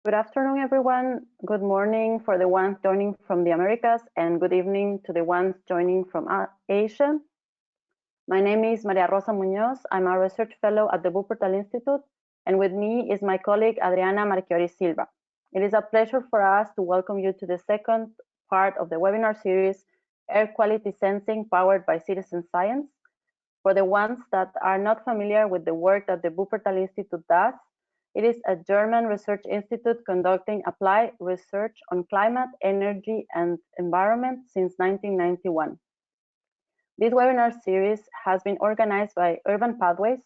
Good afternoon, everyone. Good morning for the ones joining from the Americas, and good evening to the ones joining from Asia. My name is Maria Rosa Muñoz. I'm a research fellow at the Wuppertal Institute, and with me is my colleague Adriana Marchiori Silva. It is a pleasure for us to welcome you to the second part of the webinar series, Air Quality Sensing Powered by Citizen Science. For the ones that are not familiar with the work that the Wuppertal Institute does, it is a German research institute conducting applied research on climate, energy, and environment since 1991. This webinar series has been organized by Urban Pathways,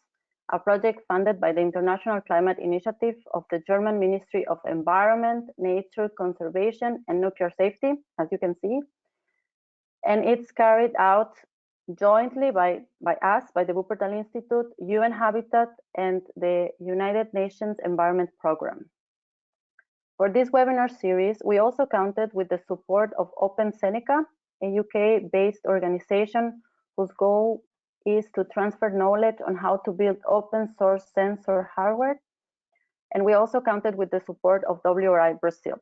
a project funded by the International Climate Initiative of the German Ministry of Environment, Nature Conservation, and Nuclear Safety, as you can see. And it's carried out jointly by us, by the Wuppertal Institute, UN Habitat, and the United Nations Environment Programme. For this webinar series, we also counted with the support of open-seneca, a UK-based organization whose goal is to transfer knowledge on how to build open-source sensor hardware. And we also counted with the support of WRI Brazil.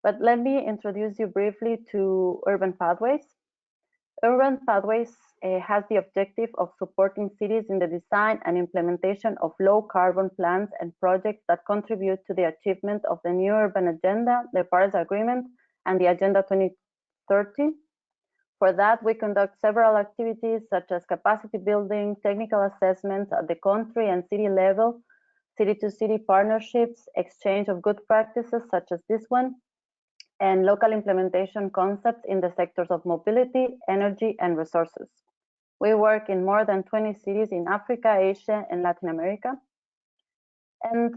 But let me introduce you briefly to Urban Pathways. Urban Pathways has the objective of supporting cities in the design and implementation of low-carbon plans and projects that contribute to the achievement of the new urban agenda, the Paris Agreement, and the Agenda 2030. For that, we conduct several activities such as capacity building, technical assessments at the country and city level, city-to-city partnerships, exchange of good practices such as this one, and local implementation concepts in the sectors of mobility, energy, and resources. We work in more than 20 cities in Africa, Asia, and Latin America. And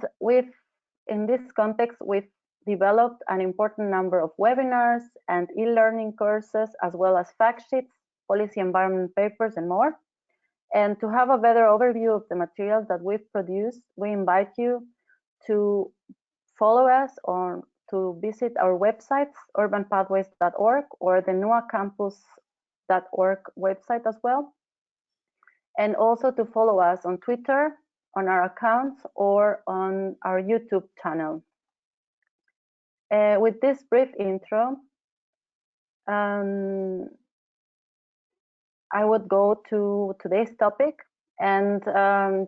in this context, we've developed an important number of webinars and e-learning courses, as well as fact sheets, policy environment papers, and more. And to have a better overview of the materials that we've produced, we invite you to follow us or to visit our websites, urbanpathways.org or the nuacampus.org website as well. And also to follow us on Twitter, on our accounts, or on our YouTube channel. With this brief intro, I would go to today's topic. And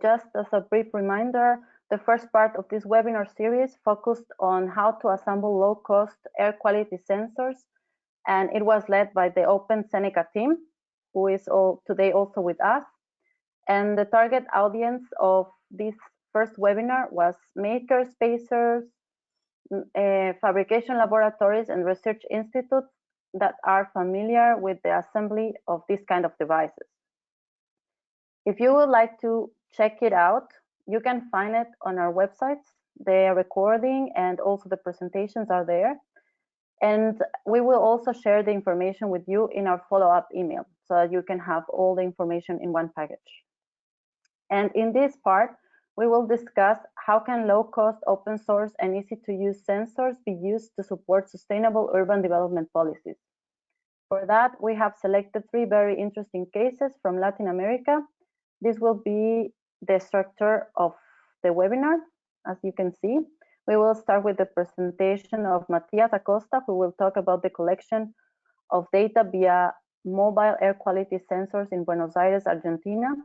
just as a brief reminder, the first part of this webinar series focused on how to assemble low-cost air quality sensors, and it was led by the open-seneca team, who is today also with us. And the target audience of this first webinar was makers, spacers, fabrication laboratories, and research institutes that are familiar with the assembly of this kind of devices. If you would like to check it out, you can find it on our websites. The recording and also the presentations are there. And we will also share the information with you in our follow-up email so that you can have all the information in one package. And in this part, we will discuss how can low-cost, open source, and easy-to-use sensors be used to support sustainable urban development policies. For that, we have selected 3 very interesting cases from Latin America. This will be the structure of the webinar, as you can see. We will start with the presentation of Matias Acosta, who will talk about the collection of data via mobile air quality sensors in Buenos Aires, Argentina.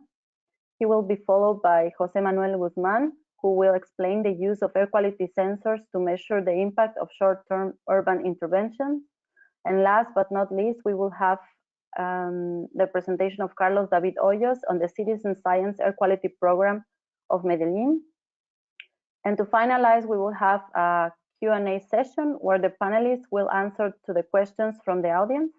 He will be followed by Jose Manuel Guzman, who will explain the use of air quality sensors to measure the impact of short-term urban interventions. And last but not least, we will have the presentation of Carlos David Hoyos on the Citizen Science Air Quality Program of Medellin. And to finalize, we will have a Q&A session where the panelists will answer to the questions from the audience.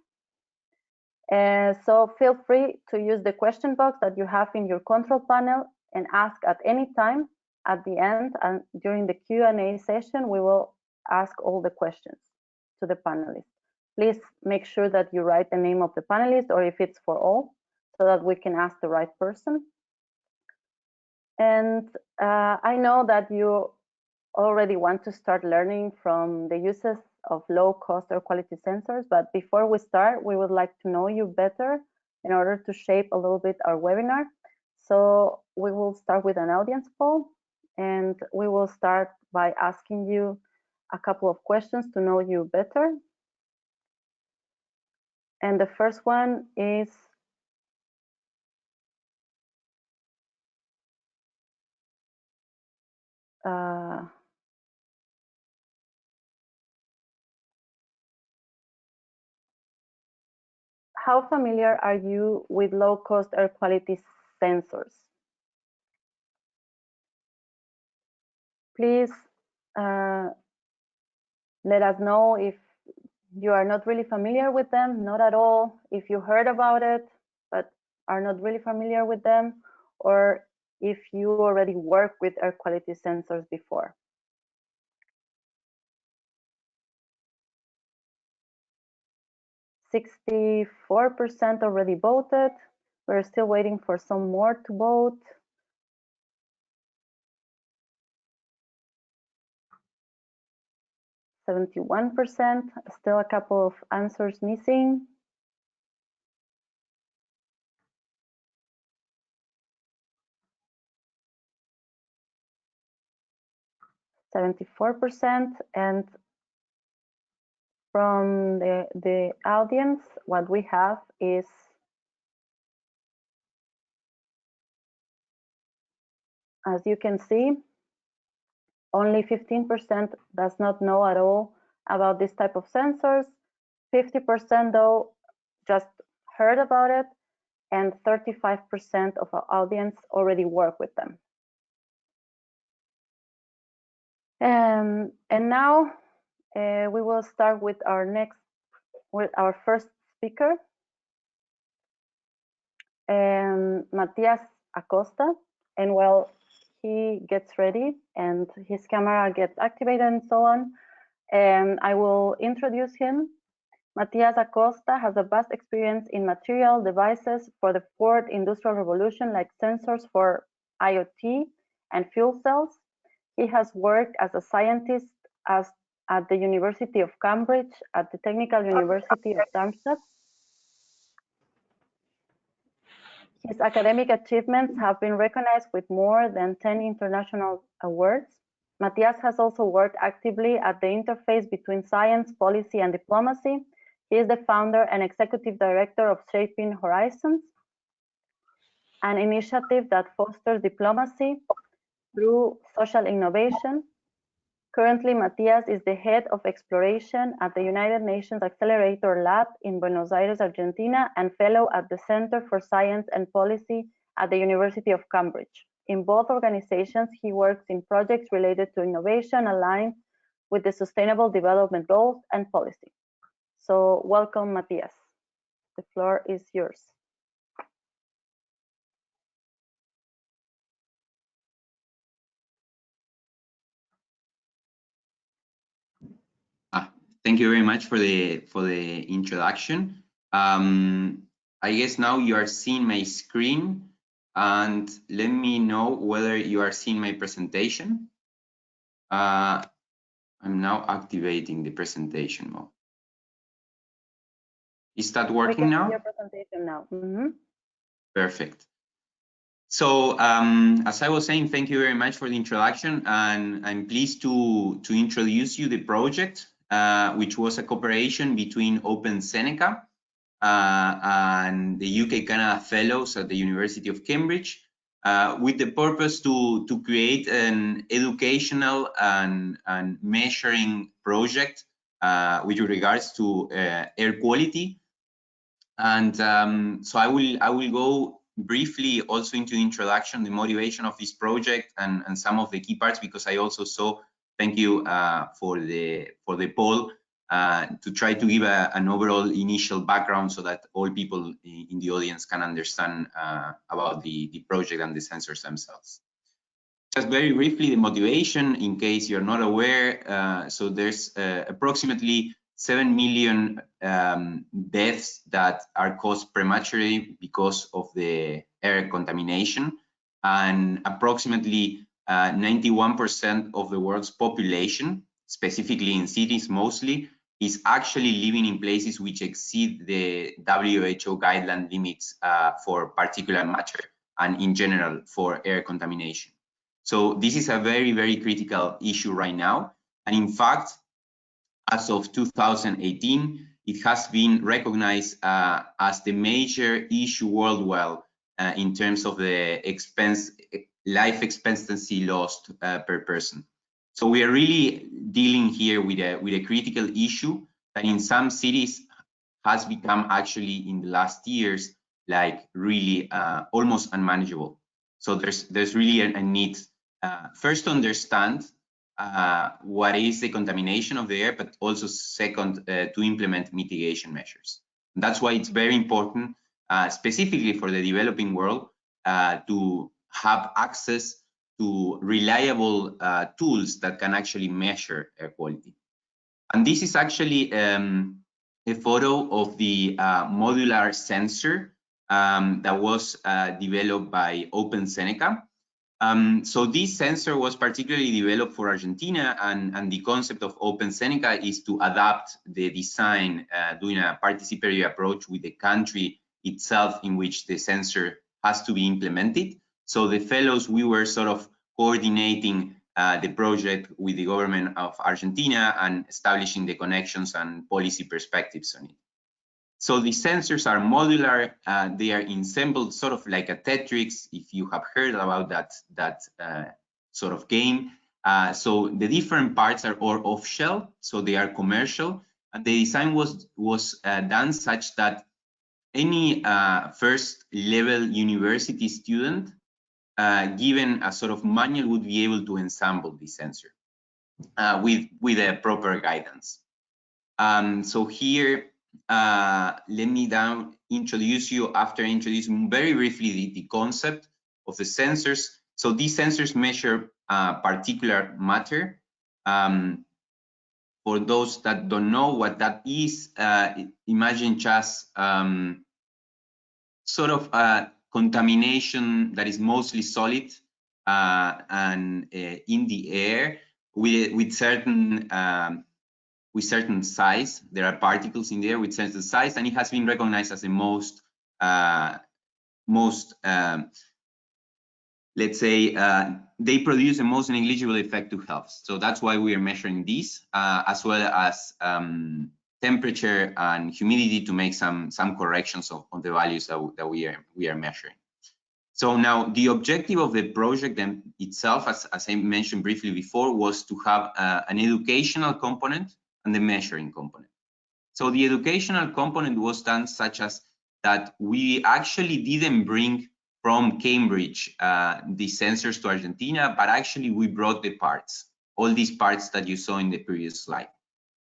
So feel free to use the question box that you have in your control panel and ask at any time. At the end and during the Q&A session, we will ask all the questions to the panelists. Please make sure that you write the name of the panelist, or if it's for all, so that we can ask the right person. And I know that you already want to start learning from the uses of low-cost air quality sensors, but before we start, we would like to know you better in order to shape a little bit our webinar. So we will start with an audience poll. and we will start by asking you a couple of questions to know you better. And the first one is, how familiar are you with low-cost air quality sensors? Please let us know if you are not really familiar with them, not at all, if you heard about it, but are not really familiar with them, or if you already work with air quality sensors before. 64% already voted. We're still waiting for some more to vote. 71%, still a couple of answers missing. 74%, and from the audience, what we have is as you can see, only 15% does not know at all about this type of sensors. 50% though just heard about it, and 35% of our audience already work with them. And now we will start with our first speaker, Matias Acosta. And while he gets ready and his camera gets activated and so on, I will introduce him. Matias Acosta has a vast experience in material devices for the fourth industrial revolution, like sensors for IoT and fuel cells. He has worked as a scientist at the University of Cambridge, at the Technical University of Darmstadt. His academic achievements have been recognized with more than 10 international awards. Matias has also worked actively at the interface between science, policy, and diplomacy. He is the founder and executive director of Shaping Horizons, an initiative that fosters diplomacy through social innovation. Currently, Matias is the head of exploration at the United Nations Accelerator Lab in Buenos Aires, Argentina, and fellow at the Center for Science and Policy at the University of Cambridge. In both organizations, he works in projects related to innovation aligned with the Sustainable Development Goals and policy. So welcome, Matias. The floor is yours. Thank you very much for the introduction. I guess now you are seeing my screen, and let me know whether you are seeing my presentation. I'm now activating the presentation mode. Is that working now? We can see your presentation now. Mm-hmm. Perfect. So as I was saying, thank you very much for the introduction, and I'm pleased to introduce you the project, which was a cooperation between open-seneca and the UK-Canada Fellows at the University of Cambridge, with the purpose to create an educational and measuring project with regards to air quality. And so I will go briefly also into the introduction, the motivation of this project, and some of the key parts, because I also saw, thank you for the poll, to try to give an overall initial background so that all people in the audience can understand about the project and the sensors themselves. Just very briefly, the motivation, in case you're not aware, so there's approximately 7 million deaths that are caused prematurely because of the air contamination, and approximately 91% of the world's population, specifically in cities mostly, is actually living in places which exceed the WHO guideline limits for particulate matter and in general for air contamination. So this is a very, very critical issue right now. And in fact, as of 2018, it has been recognized as the major issue worldwide in terms of the life expectancy lost per person. So we are really dealing here with a critical issue that in some cities has become actually in the last years like really almost unmanageable. So there's really a need first to understand what is the contamination of the air, but also second to implement mitigation measures. That's why it's very important, specifically for the developing world, to have access to reliable tools that can actually measure air quality. And this is actually a photo of the modular sensor that was developed by open-seneca. So this sensor was particularly developed for Argentina, and the concept of open-seneca is to adapt the design, doing a participatory approach with the country itself in which the sensor has to be implemented. So the fellows, we were sort of coordinating the project with the government of Argentina and establishing the connections and policy perspectives on it. So the sensors are modular, they are assembled sort of like a Tetris, if you have heard about that sort of game. So the different parts are all off-shell, so they are commercial, and the design was done such that any first level university student given a sort of manual would be able to assemble the sensor with a proper guidance. So here, let me introduce you, after introducing very briefly the concept of the sensors. So these sensors measure particular matter. For those that don't know what that is, imagine just sort of a contamination that is mostly solid and in the air with certain size. There are particles in there with certain size, and it has been recognized as the most let's say, they produce the most negligible effect to health. So that's why we are measuring these, as well as temperature and humidity to make some corrections on the values that we are measuring. So now the objective of the project itself, as I mentioned briefly before, was to have an educational component and the measuring component. So the educational component was done such as that we actually didn't bring from Cambridge the sensors to Argentina, but actually we brought the parts, all these parts that you saw in the previous slide.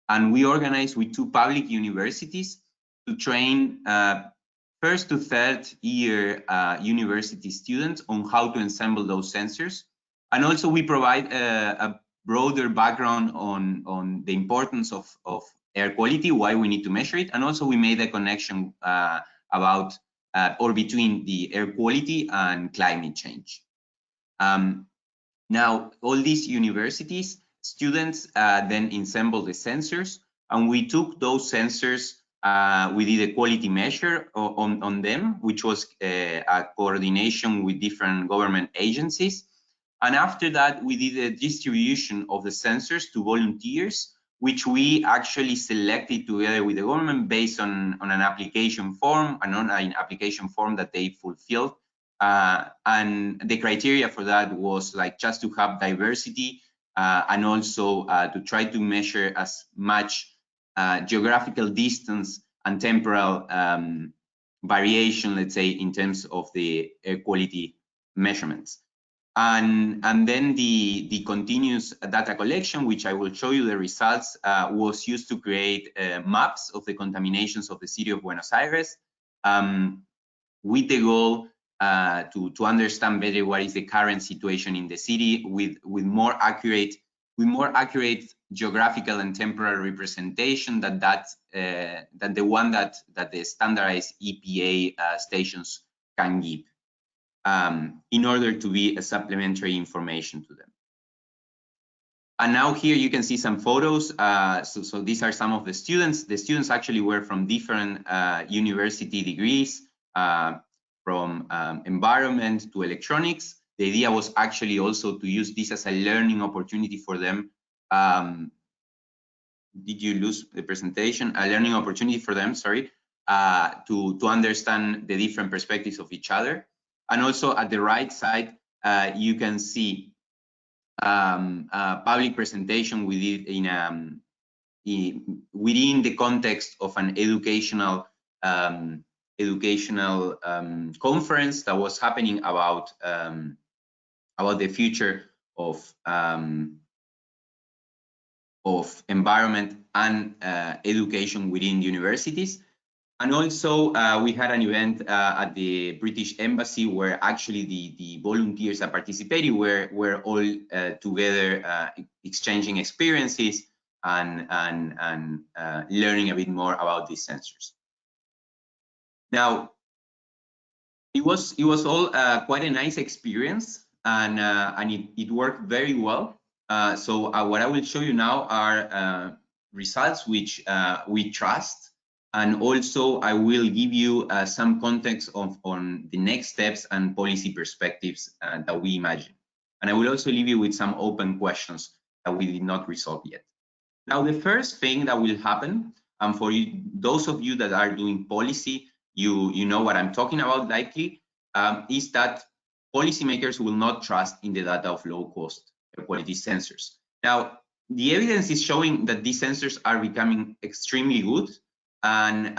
And we organized with 2 public universities to train first to third year university students on how to assemble those sensors. And also we provide a broader background on the importance of air quality, why we need to measure it. And also we made a connection about or between the air quality and climate change. Now, all these universities, students then assembled the sensors, and we took those sensors, we did a quality measure on them, which was a coordination with different government agencies. And after that, we did a distribution of the sensors to volunteers, which we actually selected together with the government based on an application form, an online application form that they fulfilled. And the criteria for that was like just to have diversity and also to try to measure as much geographical distance and temporal variation, let's say, in terms of the air quality measurements. And then the continuous data collection, which I will show you the results, was used to create maps of the contaminations of the city of Buenos Aires, with the goal to understand better what is the current situation in the city with more accurate geographical and temporal representation than the one that the standardized EPA stations can give. In order to be a supplementary information to them. And now here you can see some photos. So these are some of the students. The students actually were from different university degrees, from environment to electronics. The idea was actually also to use this as a learning opportunity for them. Did you lose the presentation? A learning opportunity for them, sorry, to understand the different perspectives of each other. And also at the right side, you can see a public presentation we did within the context of an educational conference that was happening about the future of environment and education within universities. And also we had an event at the British Embassy where actually the volunteers that participated were all together exchanging experiences and learning a bit more about these sensors. Now, it was all quite a nice experience, and it worked very well. So what I will show you now are results which we trust, and also I will give you some context on the next steps and policy perspectives that we imagine. And I will also leave you with some open questions that we did not resolve yet. Now, the first thing that will happen, and for you, those of you that are doing policy, you know what I'm talking about likely, is that policymakers will not trust in the data of low-cost air quality sensors. Now, the evidence is showing that these sensors are becoming extremely good, and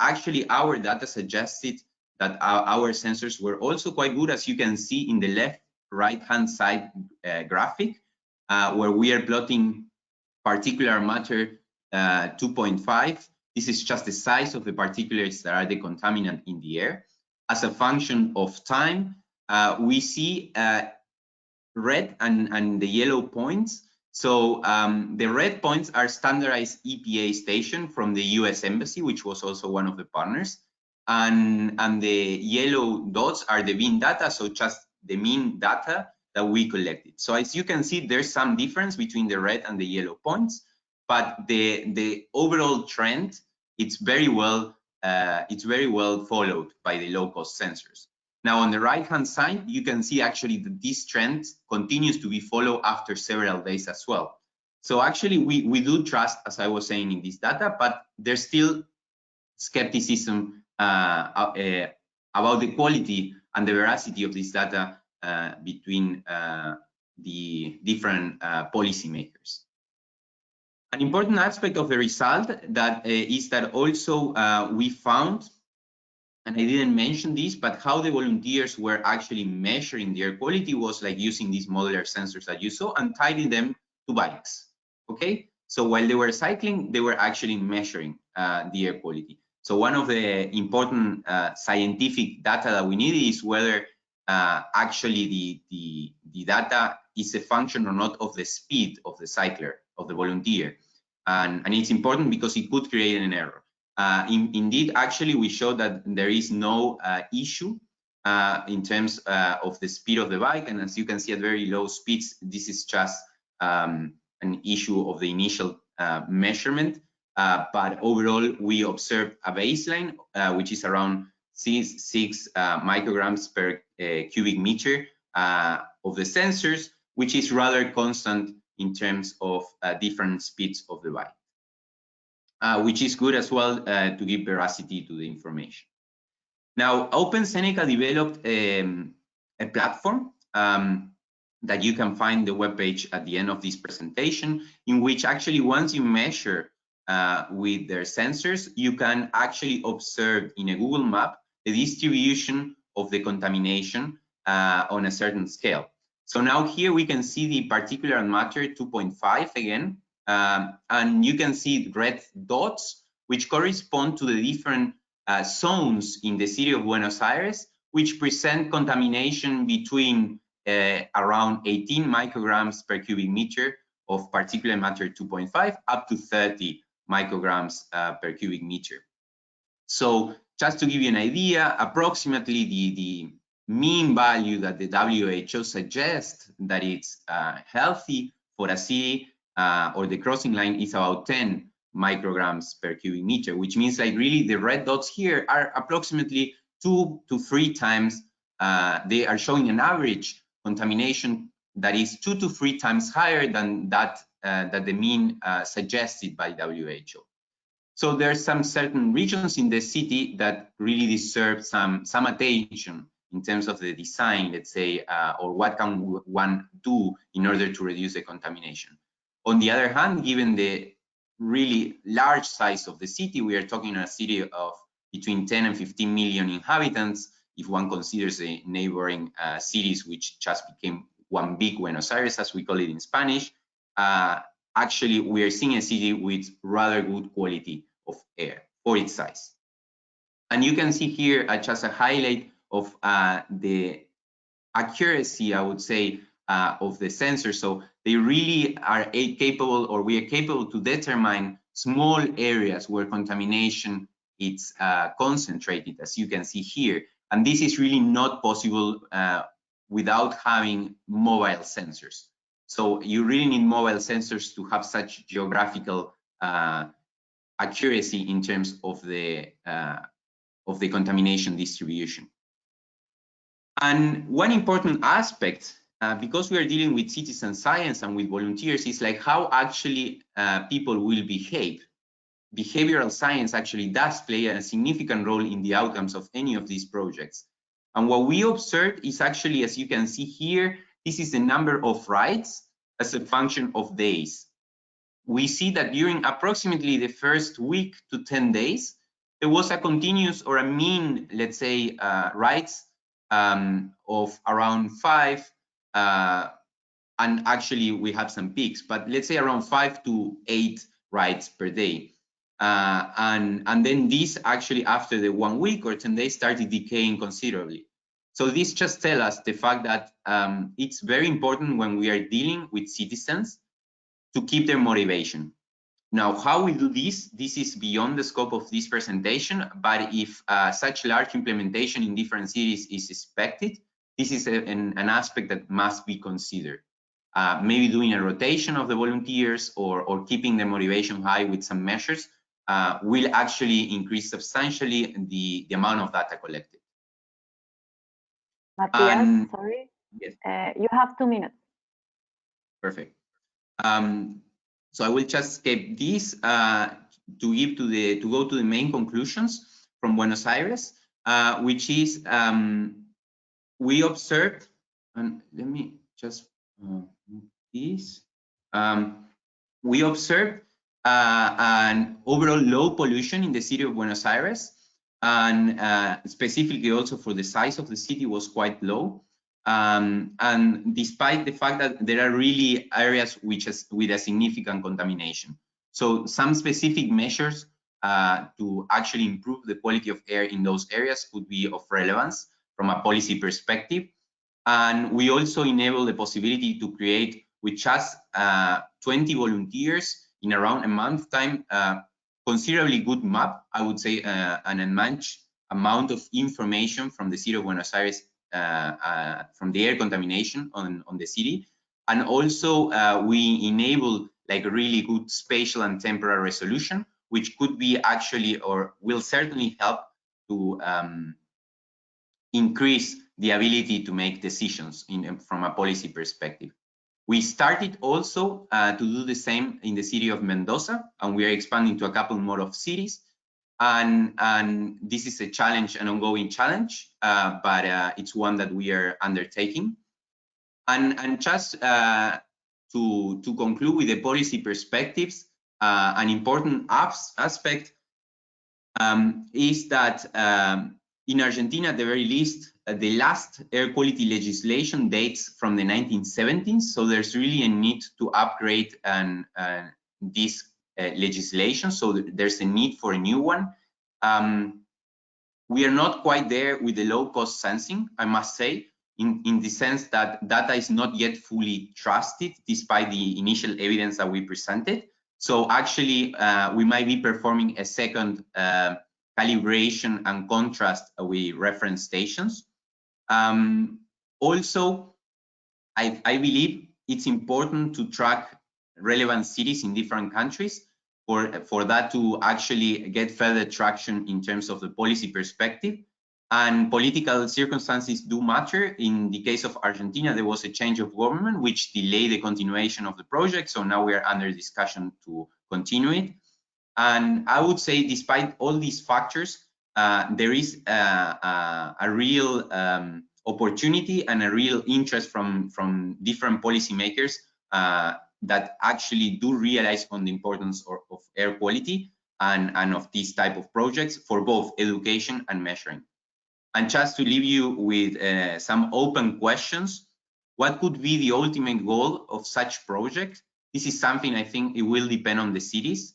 actually our data suggested that our sensors were also quite good, as you can see in the left right-hand side graphic, where we are plotting particulate matter 2.5. This is just the size of the particulates that are the contaminant in the air. As a function of time, we see red and the yellow points. So the red points are standardized EPA station from the US Embassy, which was also one of the partners. And the yellow dots are the mean data, so just the mean data that we collected. So as you can see, there's some difference between the red and the yellow points, but the overall trend, it's very well followed by the low-cost sensors. Now, on the right-hand side, you can see actually that this trend continues to be followed after several days as well. So actually, we do trust, as I was saying, in this data, but there's still skepticism about the quality and the veracity of this data between the different policymakers. An important aspect of the result that is that also we found, and I didn't mention this, but how the volunteers were actually measuring the air quality was like using these modular sensors that you saw and tying them to bikes, okay? So while they were cycling, they were actually measuring the air quality. So one of the important scientific data that we need is whether actually the data is a function or not of the speed of the cycler, of the volunteer. And it's important because it could create an error. Indeed, actually, we showed that there is no issue in terms of the speed of the bike. And as you can see at very low speeds, this is just an issue of the initial measurement. But overall, we observed a baseline, which is around 6 micrograms per cubic meter of the sensors, which is rather constant in terms of different speeds of the bike. Which is good as well to give veracity to the information. Now, open-seneca developed a platform that you can find the webpage at the end of this presentation, in which actually once you measure with their sensors, you can actually observe in a Google map the distribution of the contamination on a certain scale. So now here we can see the particulate matter 2.5 again. And you can see red dots, which correspond to the different zones in the city of Buenos Aires, which present contamination between around 18 micrograms per cubic meter of particulate matter 2.5 up to 30 micrograms per cubic meter. So just to give you an idea, approximately the mean value that the WHO suggests that it's healthy for a city or the crossing line is about 10 micrograms per cubic meter, which means like really the red dots here are approximately 2 to 3 times, they are showing an average contamination that is 2 to 3 times higher than that that the mean suggested by WHO. So there's some certain regions in the city that really deserve some attention in terms of the design, let's say, or what can one do in order to reduce the contamination. On the other hand, given the really large size of the city, we are talking a city of between 10 and 15 million inhabitants, if one considers the neighboring cities, which just became one big Buenos Aires, as we call it in Spanish. Actually, we are seeing a city with rather good quality of air for its size. And you can see here just a highlight of the accuracy, I would say, of the sensors. So they really are capable, or we are capable to determine small areas where contamination is concentrated, as you can see here. And this is really not possible without having mobile sensors. So you really need mobile sensors to have such geographical accuracy in terms of the contamination distribution. And one important aspect, because we are dealing with citizen science and with volunteers, is like how actually people will behave. Behavioral science actually does play a significant role in the outcomes of any of these projects. And what we observed is actually, as you can see here, this is the number of rides as a function of days. We see that during approximately the first week to 10 days, there was a continuous or a mean, let's say, rides of around 5, and actually we have some peaks, but let's say around 5 to 8 rides per day. And then this actually after the 1 week or 10 days started decaying considerably. So this just tells us the fact that it's very important when we are dealing with citizens to keep their motivation. Now, how we do this is beyond the scope of this presentation, but if such large implementation in different cities is expected, this is an aspect that must be considered. Maybe doing a rotation of the volunteers or keeping the motivation high with some measures will actually increase substantially the amount of data collected. Matthias, sorry. Yes. You have 2 minutes. Perfect. So I will just skip this to go to the main conclusions from Buenos Aires, which is we observed, and let me just this. We observed an overall low pollution in the city of Buenos Aires, and specifically also for the size of the city was quite low. And despite the fact that there are really areas with a significant contamination. So some specific measures to actually improve the quality of air in those areas could be of relevance from a policy perspective. And we also enable the possibility to create, with just 20 volunteers in around a month time, considerably good map, I would say, an unmatched amount of information from the city of Buenos Aires from the air contamination on the city. And also we enable like a really good spatial and temporal resolution, which could be actually or will certainly help to increase the ability to make decisions from a policy perspective. We started also to do the same in the city of Mendoza, and we are expanding to a couple more of cities. And this is a challenge, an ongoing challenge, but it's one that we are undertaking. And just to conclude with the policy perspectives, an important aspect is that in Argentina, at the very least, the last air quality legislation dates from the 1970s. So there's really a need to upgrade this legislation. So there's a need for a new one. We are not quite there with the low-cost sensing, I must say, in the sense that data is not yet fully trusted, despite the initial evidence that we presented. So actually, we might be performing a second calibration and contrast with reference stations. Also, I believe it's important to track relevant cities in different countries for that to actually get further traction in terms of the policy perspective. And political circumstances do matter. In the case of Argentina, there was a change of government which delayed the continuation of the project. So now we are under discussion to continue it. And I would say, despite all these factors, there is a real opportunity and a real interest from different policymakers that actually do realize on the importance of air quality and of these type of projects for both education and measuring. And just to leave you with some open questions, what could be the ultimate goal of such project? This is something I think it will depend on the cities.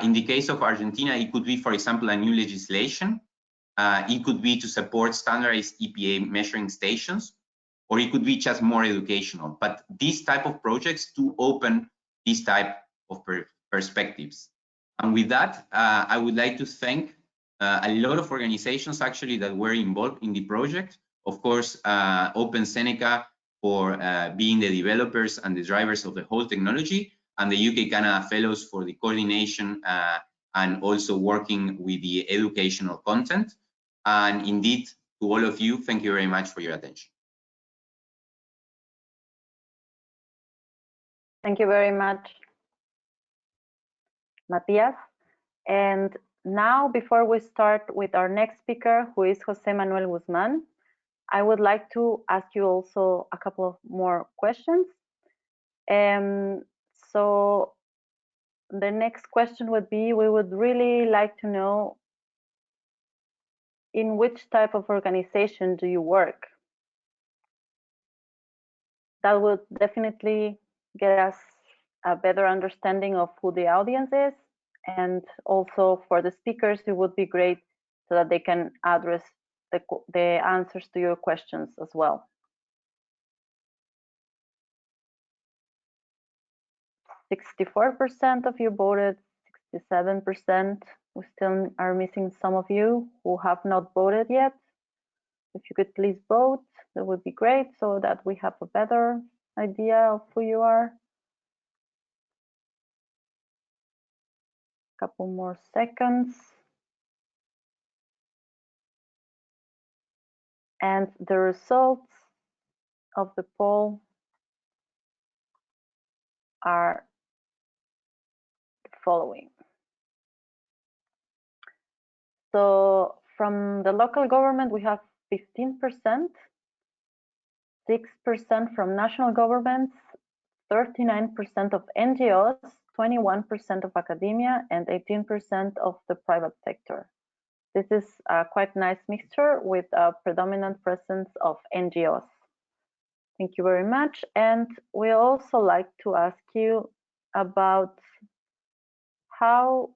In the case of Argentina, it could be, for example, a new legislation. It could be to support standardized EPA measuring stations, or it could be just more educational. But these type of projects do open these type of perspectives. And with that, I would like to thank a lot of organizations actually that were involved in the project. Of course, open-seneca for being the developers and the drivers of the whole technology, and the UK-Canada Fellows for the coordination and also working with the educational content. And indeed, to all of you, thank you very much for your attention. Thank you very much, Matias. And now, before we start with our next speaker, who is Jose Manuel Guzman, I would like to ask you also a couple of more questions. So the next question would be, we would really like to know in which type of organization do you work? That would definitely get us a better understanding of who the audience is. And also for the speakers, it would be great so that they can address the answers to your questions as well. 64% of you voted, 67%. We still are missing some of you who have not voted yet. If you could please vote, that would be great so that we have a better idea of who you are. Couple more seconds. And the results of the poll are the following. So from the local government, we have 15%, 6% from national governments, 39% of NGOs, 21% of academia, and 18% of the private sector. This is a quite nice mixture with a predominant presence of NGOs. Thank you very much. And we also like to ask you about how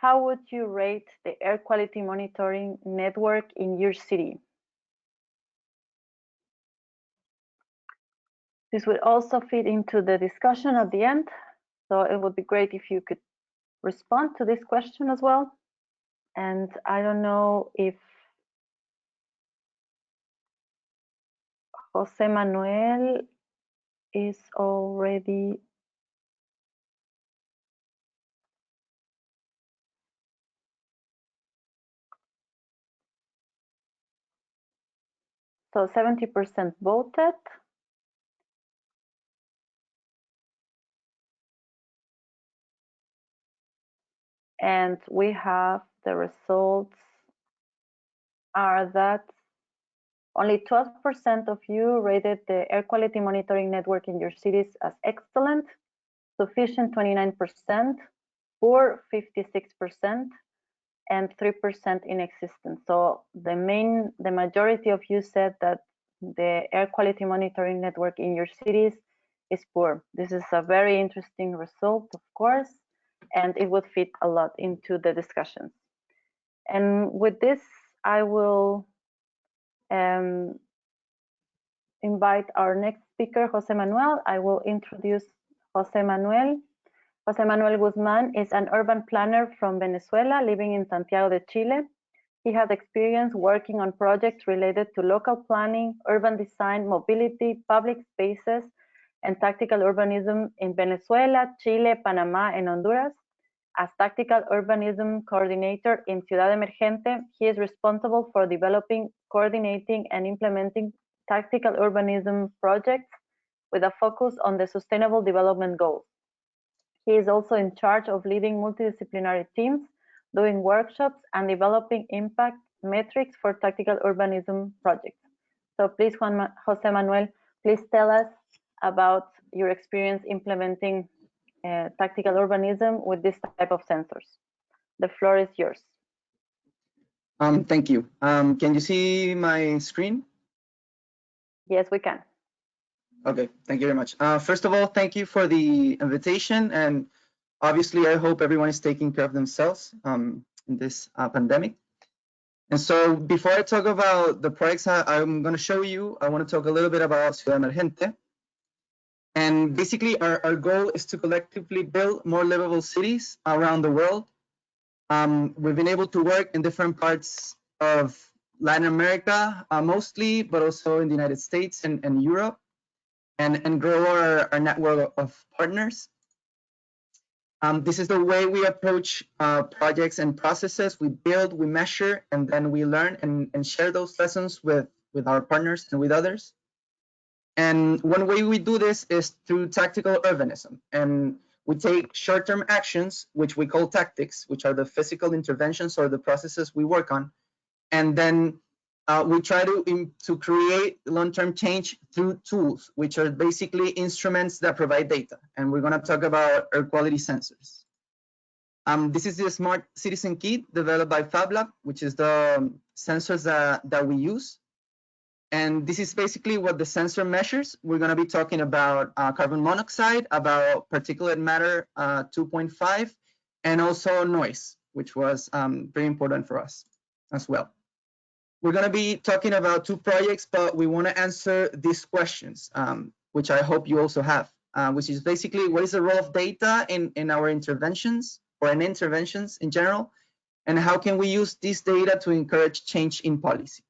would you rate the air quality monitoring network in your city? This would also fit into the discussion at the end. So it would be great if you could respond to this question as well. And I don't know if Jose Manuel is already. So 70% voted. And we have the results are that only 12% of you rated the air quality monitoring network in your cities as excellent, sufficient 29%, poor 56%, and 3% inexistent. So the majority of you said that the air quality monitoring network in your cities is poor. This is a very interesting result, of course, and it would fit a lot into the discussions. And with this, I will invite our next speaker, Jose Manuel. I will introduce Jose Manuel. Jose Manuel Guzman is an urban planner from Venezuela living in Santiago de Chile. He has experience working on projects related to local planning, urban design, mobility, public spaces, and tactical urbanism in Venezuela, Chile, Panama, and Honduras. As Tactical Urbanism Coordinator in Ciudad Emergente, he is responsible for developing, coordinating, and implementing tactical urbanism projects with a focus on the Sustainable Development Goals. He is also in charge of leading multidisciplinary teams, doing workshops, and developing impact metrics for tactical urbanism projects. So please, Jose Manuel, please tell us about your experience implementing tactical urbanism with this type of sensors. The floor is yours. Thank you. Can you see my screen? Yes, we can. Okay, thank you very much. First of all, thank you for the invitation, and obviously I hope everyone is taking care of themselves in this pandemic. And so before I talk about the projects I'm going to show you, I want to talk a little bit about Ciudad Emergente. And basically our goal is to collectively build more livable cities around the world. We've been able to work in different parts of Latin America mostly, but also in the United States and Europe, and grow our network of partners. This is the way we approach projects and processes. We build, we measure, and then we learn and share those lessons with our partners and with others. And one way we do this is through tactical urbanism. And we take short-term actions, which we call tactics, which are the physical interventions or the processes we work on. And then we try to create long-term change through tools, which are basically instruments that provide data. And we're going to talk about air quality sensors. This is the Smart Citizen Kit developed by FabLab, which is the sensors that we use. And this is basically what the sensor measures. We're going to be talking about carbon monoxide, about particulate matter 2.5, and also noise, which was very important for us as well. We're going to be talking about two projects, but we want to answer these questions, which I hope you also have, which is basically what is the role of data in our interventions or in interventions in general, and how can we use this data to encourage change in policy.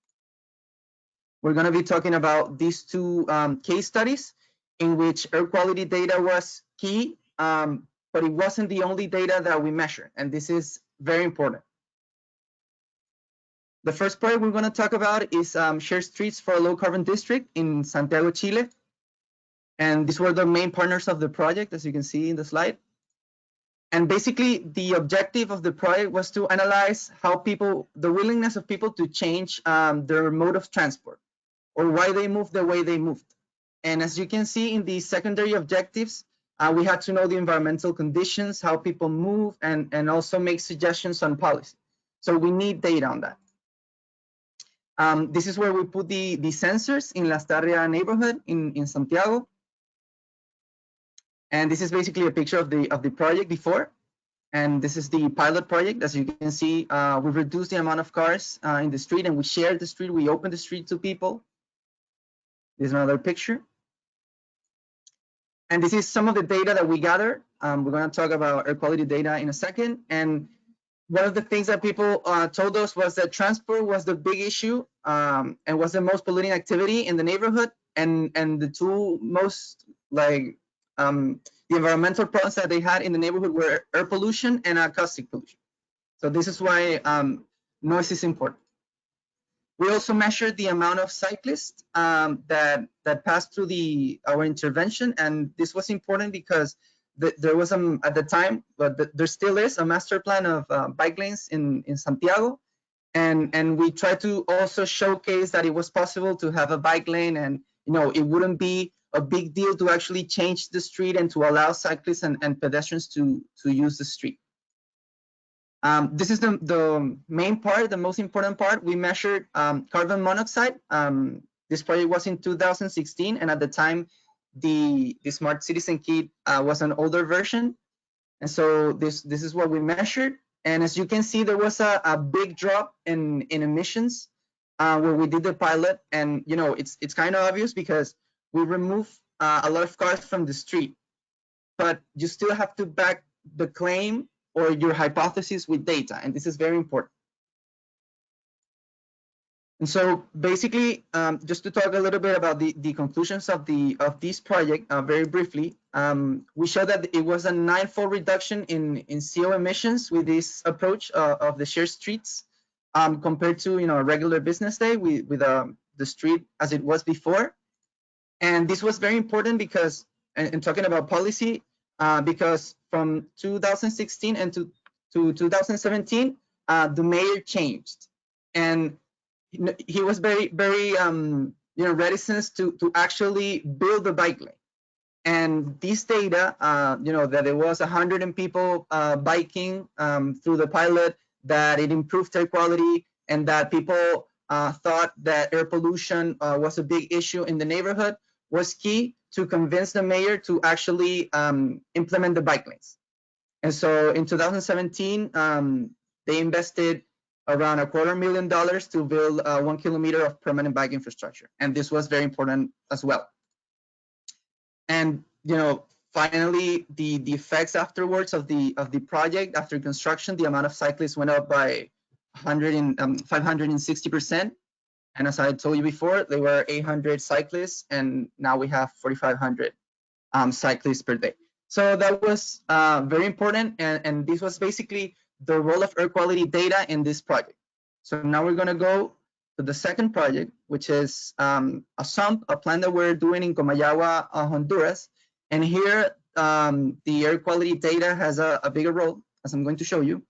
We're going to be talking about these two case studies in which air quality data was key, but it wasn't the only data that we measured, and this is very important. The first project we're going to talk about is Shared Streets for a Low Carbon District in Santiago, Chile. And these were the main partners of the project, as you can see in the slide. And basically, the objective of the project was to analyze how the willingness of people to change their mode of transport, or why they moved the way they moved. And as you can see in the secondary objectives, we had to know the environmental conditions, how people move, and also make suggestions on policy. So we need data on that. This is where we put the sensors in La Starria neighborhood in Santiago. And this is basically a picture of the project before. And this is the pilot project. As you can see, we've reduced the amount of cars in the street, and we shared the street. We opened the street to people. This is another picture. And this is some of the data that we gathered. We're going to talk about air quality data in a second. And one of the things that people told us was that transport was the big issue and was the most polluting activity in the neighborhood. And the two most the environmental problems that they had in the neighborhood were air pollution and acoustic pollution. So this is why noise is important. We also measured the amount of cyclists that passed through our intervention, and this was important because there was at the time, but there still is a master plan of bike lanes in Santiago, and we tried to also showcase that it was possible to have a bike lane, and it wouldn't be a big deal to actually change the street and to allow cyclists and pedestrians to use the street. This is the main part, the most important part. We measured carbon monoxide. This project was in 2016, and at the time, the Smart Citizen Kit was an older version. And so this is what we measured. And as you can see, there was a big drop in emissions where we did the pilot. And it's kind of obvious because we remove a lot of cars from the street, but you still have to back the claim or your hypothesis with data, and this is very important. And so basically, just to talk a little bit about the conclusions of this project, very briefly, we showed that it was a 9-fold reduction in CO emissions with this approach of the shared streets, compared to a regular business day with the street as it was before. And this was very important because, and talking about policy, because from 2016 and to 2017, the mayor changed, and he was very reticent to actually build the bike lane. And this data, that there was 100 people biking through the pilot, that it improved air quality, and that people thought that air pollution was a big issue in the neighborhood, was key to convince the mayor to actually implement the bike lanes. And so in 2017, they invested around $250,000 to build 1 kilometer of permanent bike infrastructure. And this was very important as well. And finally, the effects afterwards of the project after construction, the amount of cyclists went up by 560%. And as I told you before, there were 800 cyclists, and now we have 4,500 cyclists per day. So that was very important, and this was basically the role of air quality data in this project. So now we're going to go to the second project, which is a sump, a plant that we're doing in Comayagua, Honduras. And here, the air quality data has a bigger role, as I'm going to show you.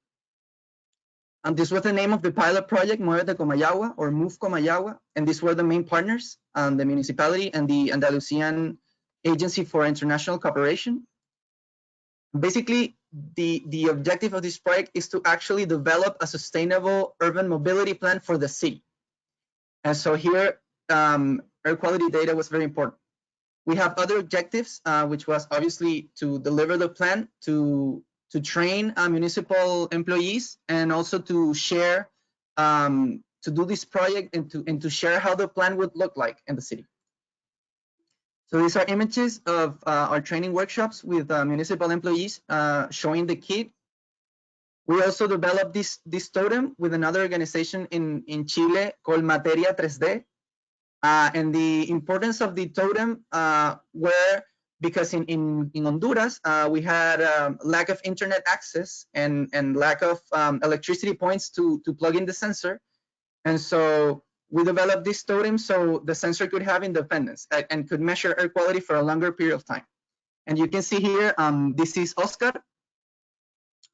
And this was the name of the pilot project, Muévete Comayagua, or Move Comayagua. And these were the main partners, the municipality and the Andalusian Agency for International Cooperation. Basically, the objective of this project is to actually develop a sustainable urban mobility plan for the city. And so here, air quality data was very important. We have other objectives, which was obviously to deliver the plan, to train municipal employees, and also to share, to do this project and to share how the plan would look like in the city. So these are images of our training workshops with municipal employees showing the kit. We also developed this totem with another organization in Chile called Materia 3D. And the importance of the totem were because in Honduras, we had lack of internet access and lack of electricity points to plug in the sensor. And so we developed this totem so the sensor could have independence and could measure air quality for a longer period of time. And you can see here, this is Oscar,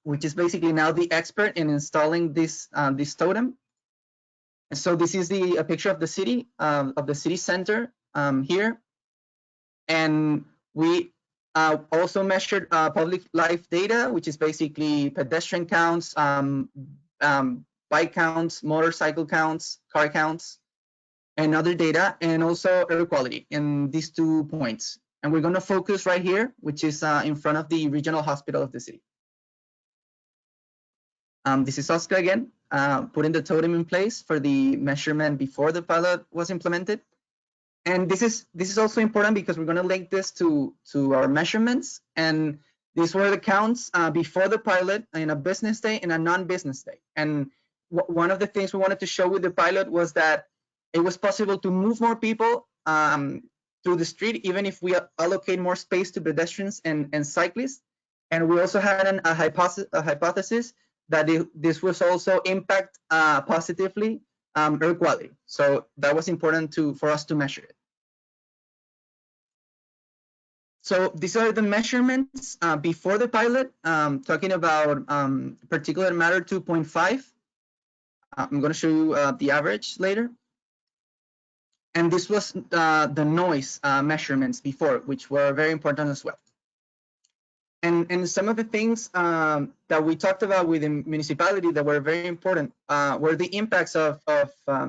which is basically now the expert in installing this totem. And so this is a picture of the city center here. And we also measured public life data, which is basically pedestrian counts, bike counts, motorcycle counts, car counts, and other data, and also air quality in these 2 points. And we're going to focus right here, which is in front of the regional hospital of the city. This is Oscar again, putting the totem in place for the measurement before the pilot was implemented. And this is also important because we're going to link this to our measurements. And these were the counts before the pilot in a business day and a non-business day. And one of the things we wanted to show with the pilot was that it was possible to move more people through the street, even if we allocate more space to pedestrians and cyclists. And we also had a hypothesis that this was also impact positively air quality. So that was important for us to measure it. So these are the measurements before the pilot, talking about particulate matter 2.5. I'm going to show you the average later. And this was the noise measurements before, which were very important as well. And some of the things that we talked about with the municipality that were very important were the impacts of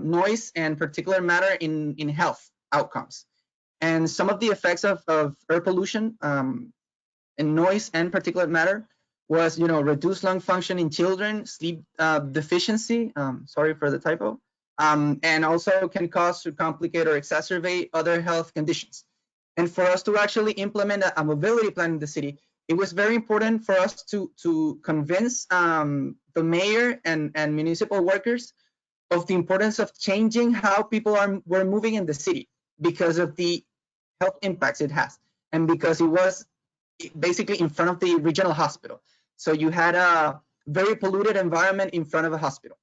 noise and particulate matter in health outcomes. And some of the effects of air pollution and noise and particulate matter was, reduced lung function in children, sleep deficiency, sorry for the typo, and also can cause to complicate or exacerbate other health conditions. And for us to actually implement a mobility plan in the city, it was very important for us to convince the mayor and municipal workers of the importance of changing how people were moving in the city because of the health impacts it has, and because it was basically in front of the regional hospital. So you had a very polluted environment in front of a hospital.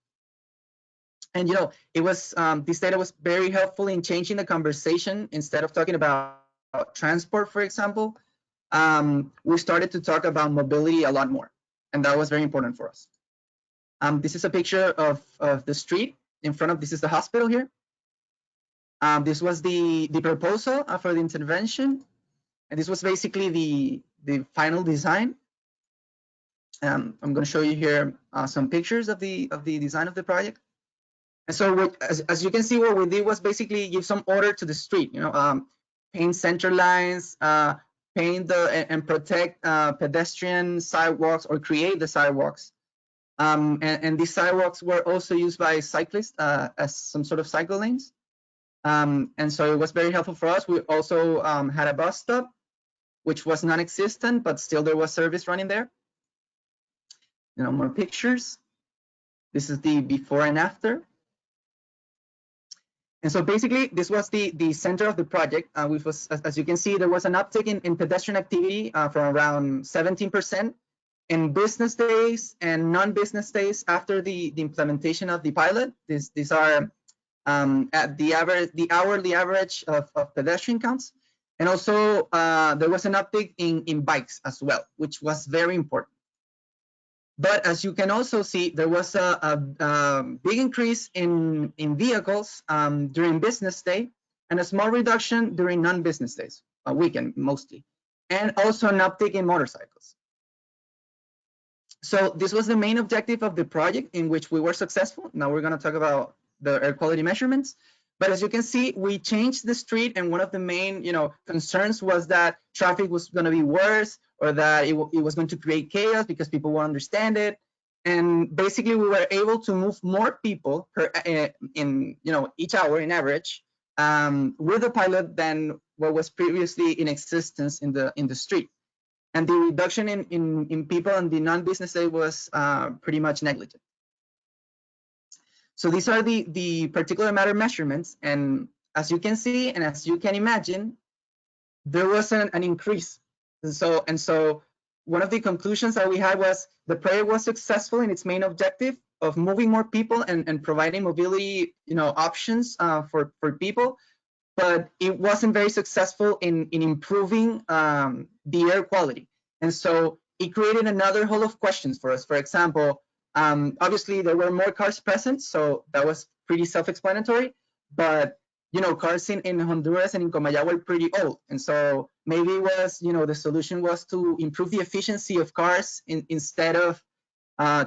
And you know, it was this data was very helpful in changing the conversation. Instead of talking about transport, for example, we started to talk about mobility a lot more, and that was very important for us. This is a picture of the street in front of, this is the hospital here. This was the proposal for the intervention, and this was basically the final design. I'm going to show you here some pictures of the design of the project. And so as you can see, what we did was basically give some order to the street, you know, paint center lines, paint and protect pedestrian sidewalks, or create the sidewalks. And these sidewalks were also used by cyclists as some sort of cycle lanes. And so it was very helpful for us. We also had a bus stop, which was non-existent, but still there was service running there. You know, more pictures. This is the before and after. And so basically, this was the center of the project, which was, as you can see, there was an uptick in pedestrian activity from around 17% in business days and non-business days after the implementation of the pilot. These are at the hourly average of pedestrian counts. And also there was an uptick in bikes as well, which was very important. But as you can also see, there was a big increase in vehicles during business day, and a small reduction during non-business days, a weekend mostly, and also an uptick in motorcycles. So this was the main objective of the project, in which we were successful. Now we're going to talk about the air quality measurements. But as you can see, we changed the street, and one of the main, you know, concerns was that traffic was going to be worse, or that it was going to create chaos because people won't understand it. And basically, we were able to move more people in, you know, each hour in average with the pilot than what was previously in existence in the street. And the reduction in people on the non-business day was pretty much negligible. So these are the particular matter measurements, and as you can see and as you can imagine, there was an increase. And so one of the conclusions that we had was the project was successful in its main objective of moving more people and providing mobility, you know, options for people, but it wasn't very successful in improving the air quality. And so it created another whole of questions for us. For example, obviously there were more cars present, so that was pretty self-explanatory, but you know, cars in Honduras and in Comayagua were pretty old, and so maybe it was, you know, the solution was to improve the efficiency of cars instead of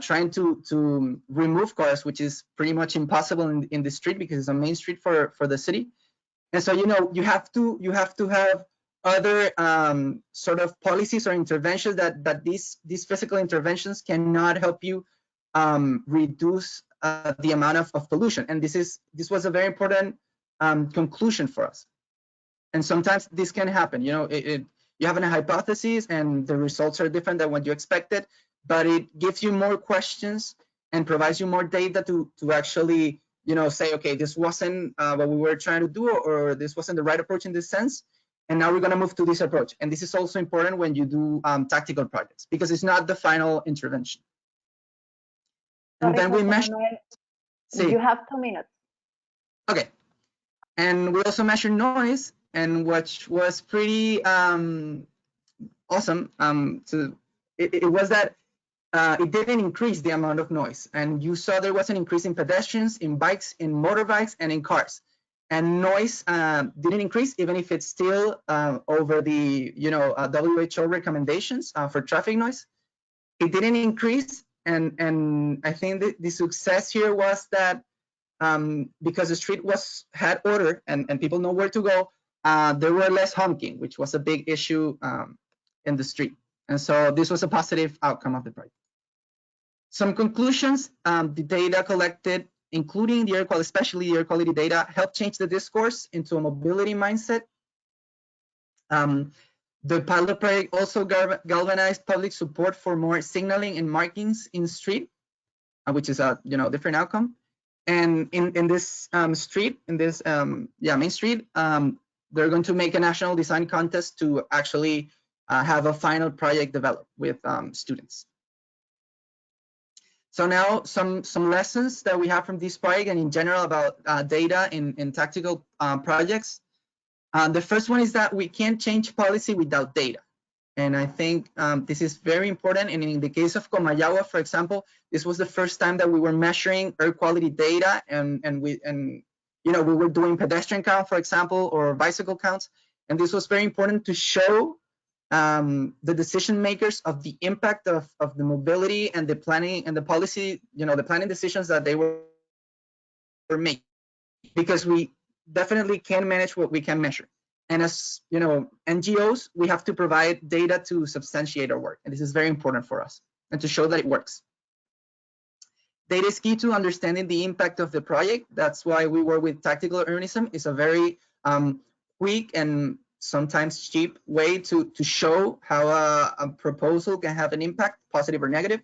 trying to remove cars, which is pretty much impossible in the street because it's a main street for the city. And so, you know, you have to have other sort of policies or interventions that these physical interventions cannot help you reduce the amount of pollution. And this was a very important conclusion for us. And sometimes this can happen. You know, you have a hypothesis and the results are different than what you expected, but it gives you more questions and provides you more data to actually, you know, say, okay, this wasn't what we were trying to do, or this wasn't the right approach in this sense. And now we're going to move to this approach. And this is also important when you do tactical projects, because it's not the final intervention. And then we measure. You have 2 minutes. Okay. And we also measured noise, and which was pretty awesome. It was that it didn't increase the amount of noise. And you saw there was an increase in pedestrians, in bikes, in motorbikes, and in cars. And noise didn't increase, even if it's still over the, you know, WHO recommendations for traffic noise. It didn't increase, and I think that the success here was that because the street had order and people know where to go, there were less honking, which was a big issue in the street. And so this was a positive outcome of the project. Some conclusions: the data collected, including the air quality, especially the air quality data, helped change the discourse into a mobility mindset. The pilot project also galvanized public support for more signaling and markings in street, which is a, you know, different outcome. And in this street, in this main street, they're going to make a national design contest to actually have a final project developed with students. So now some lessons that we have from this project and in general about data in tactical projects. The first one is that we can't change policy without data. And I think this is very important. And in the case of Comayagua, for example, this was the first time that we were measuring air quality data, and we were doing pedestrian count, for example, or bicycle counts. And this was very important to show the decision makers of the impact of the mobility and the planning and the policy, the planning decisions that they were making, because we definitely can manage what we can measure. And as NGOs, we have to provide data to substantiate our work. And this is very important for us and to show that it works. Data is key to understanding the impact of the project. That's why we work with tactical urbanism. It's a very quick and sometimes cheap way to show how a proposal can have an impact, positive or negative.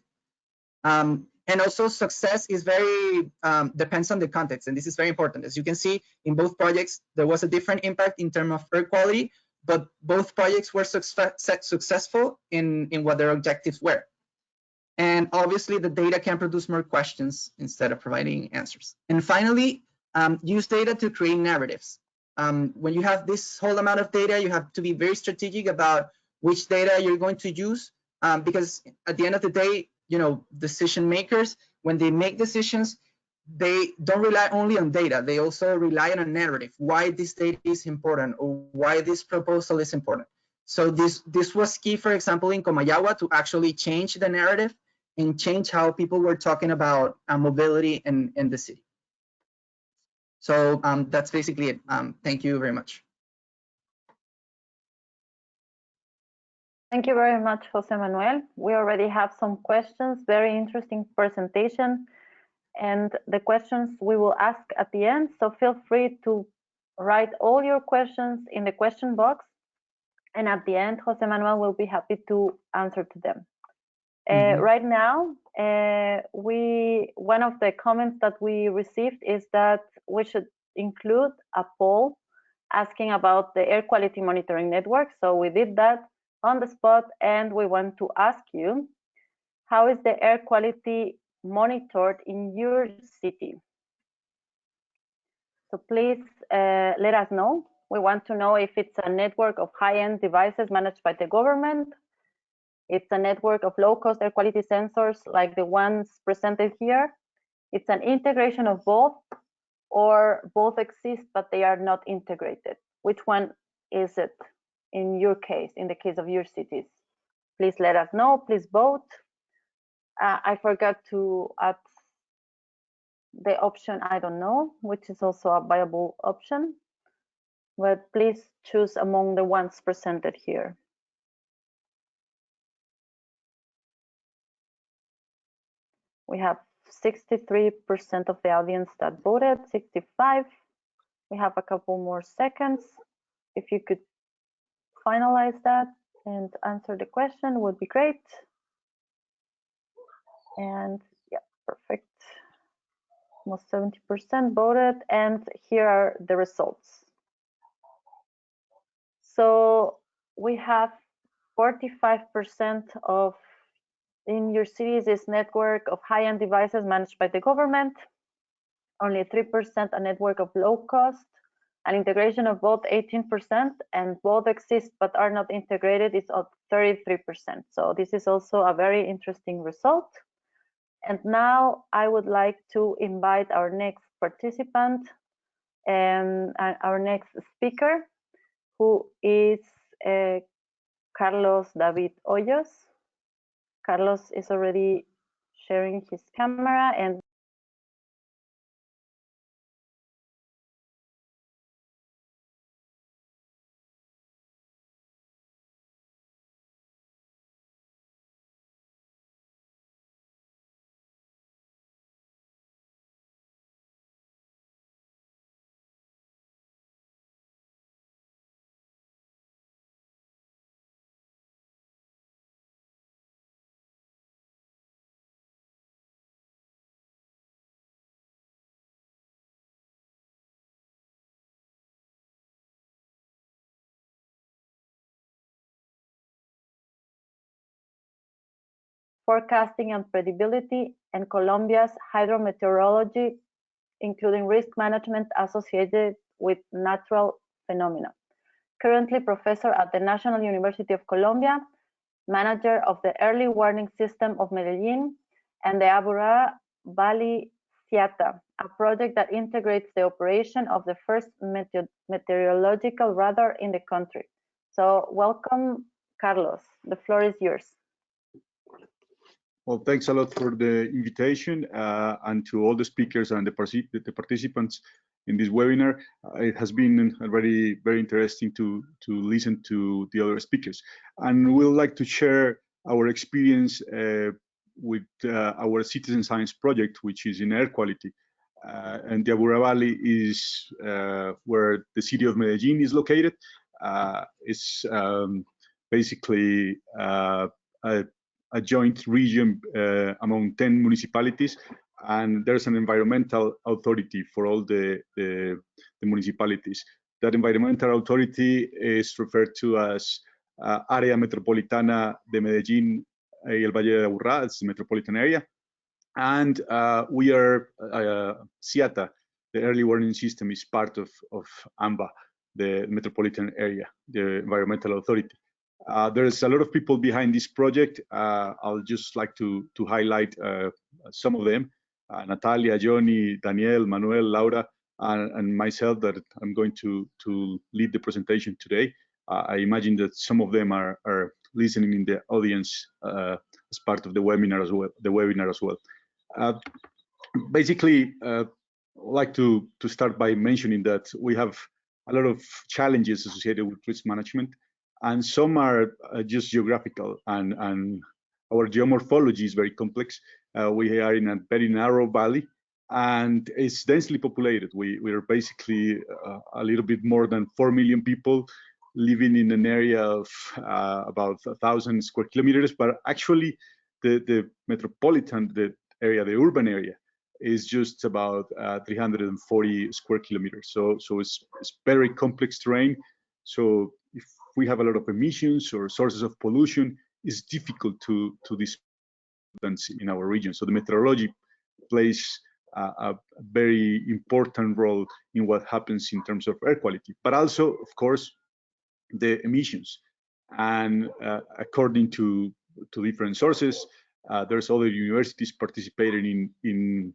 And also success is very, depends on the context. And this is very important. As you can see in both projects, there was a different impact in terms of air quality, but both projects were successful in what their objectives were. And obviously the data can produce more questions instead of providing answers. And finally, use data to create narratives. When you have this whole amount of data, you have to be very strategic about which data you're going to use, because at the end of the day, decision makers, when they make decisions, they don't rely only on data. They also rely on a narrative, why this data is important or why this proposal is important. So this was key, for example, in Comayagua, to actually change the narrative and change how people were talking about mobility in the city. So that's basically it. Thank you very much. Thank you very much, Jose Manuel. We already have some questions, very interesting presentation, and the questions we will ask at the end. So feel free to write all your questions in the question box, and at the end, Jose Manuel will be happy to answer to them. Right now, one of the comments that we received is that we should include a poll asking about the air quality monitoring network. So we did that on the spot, and we want to ask you, how is the air quality monitored in your city? So please let us know. We want to know if it's a network of high-end devices managed by the government, it's a network of low-cost air quality sensors like the ones presented here, it's an integration of both, or both exist but they are not integrated. Which one is it in your case, in the case of your cities? Please let us know, please vote. I forgot to add the option I don't know, which is also a viable option, but please choose among the ones presented here. We have 63% of the audience that voted, 65. We have a couple more seconds. If you could finalize that and answer the question, would be great. And yeah, perfect. Almost 70% voted, and here are the results. So we have 45% of in your cities is network of high-end devices managed by the government, only 3% a network of low cost, an integration of both 18%, and both exist but are not integrated is of 33%. So this is also a very interesting result. And now I would like to invite our next participant and our next speaker, who is Carlos David Hoyos. Carlos is already sharing his camera, and forecasting and predictability, and Colombia's hydrometeorology, including risk management associated with natural phenomena. Currently professor at the National University of Colombia, manager of the Early Warning System of Medellin, and the Aburrá Valley CIATA, a project that integrates the operation of the first meteorological radar in the country. So welcome, Carlos. The floor is yours. Well, thanks a lot for the invitation and to all the speakers and the participants in this webinar. It has been already very interesting to listen to the other speakers. And we'd like to share our experience with our citizen science project, which is in air quality. And the Aburrá Valley is where the city of Medellin is located. It's basically a joint region among 10 municipalities, and there's an environmental authority for all the municipalities. That environmental authority is referred to as Área Metropolitana de Medellín y el Valle de Aburrá, it's the metropolitan area. And we are, CIATA, the early warning system, is part of AMBA, the metropolitan area, the environmental authority. There's a lot of people behind this project. I'll just like to highlight some of them. Natalia, Johnny, Daniel, Manuel, Laura, and myself, that I'm going to lead the presentation today. I imagine that some of them are listening in the audience as part of the webinar as well. Basically, I'd like to start by mentioning that we have a lot of challenges associated with risk management, and some are just geographical, and our geomorphology is very complex. We are in a very narrow valley, and it's densely populated. We are basically a little bit more than 4 million people living in an area of about 1,000 square kilometers, but actually the metropolitan area, the urban area, is just about 340 square kilometers. So it's very complex terrain. So if we have a lot of emissions or sources of pollution, it's difficult to dispense in our region. So the meteorology plays a very important role in what happens in terms of air quality, but also, of course, the emissions. And according to different sources, there's other universities participating in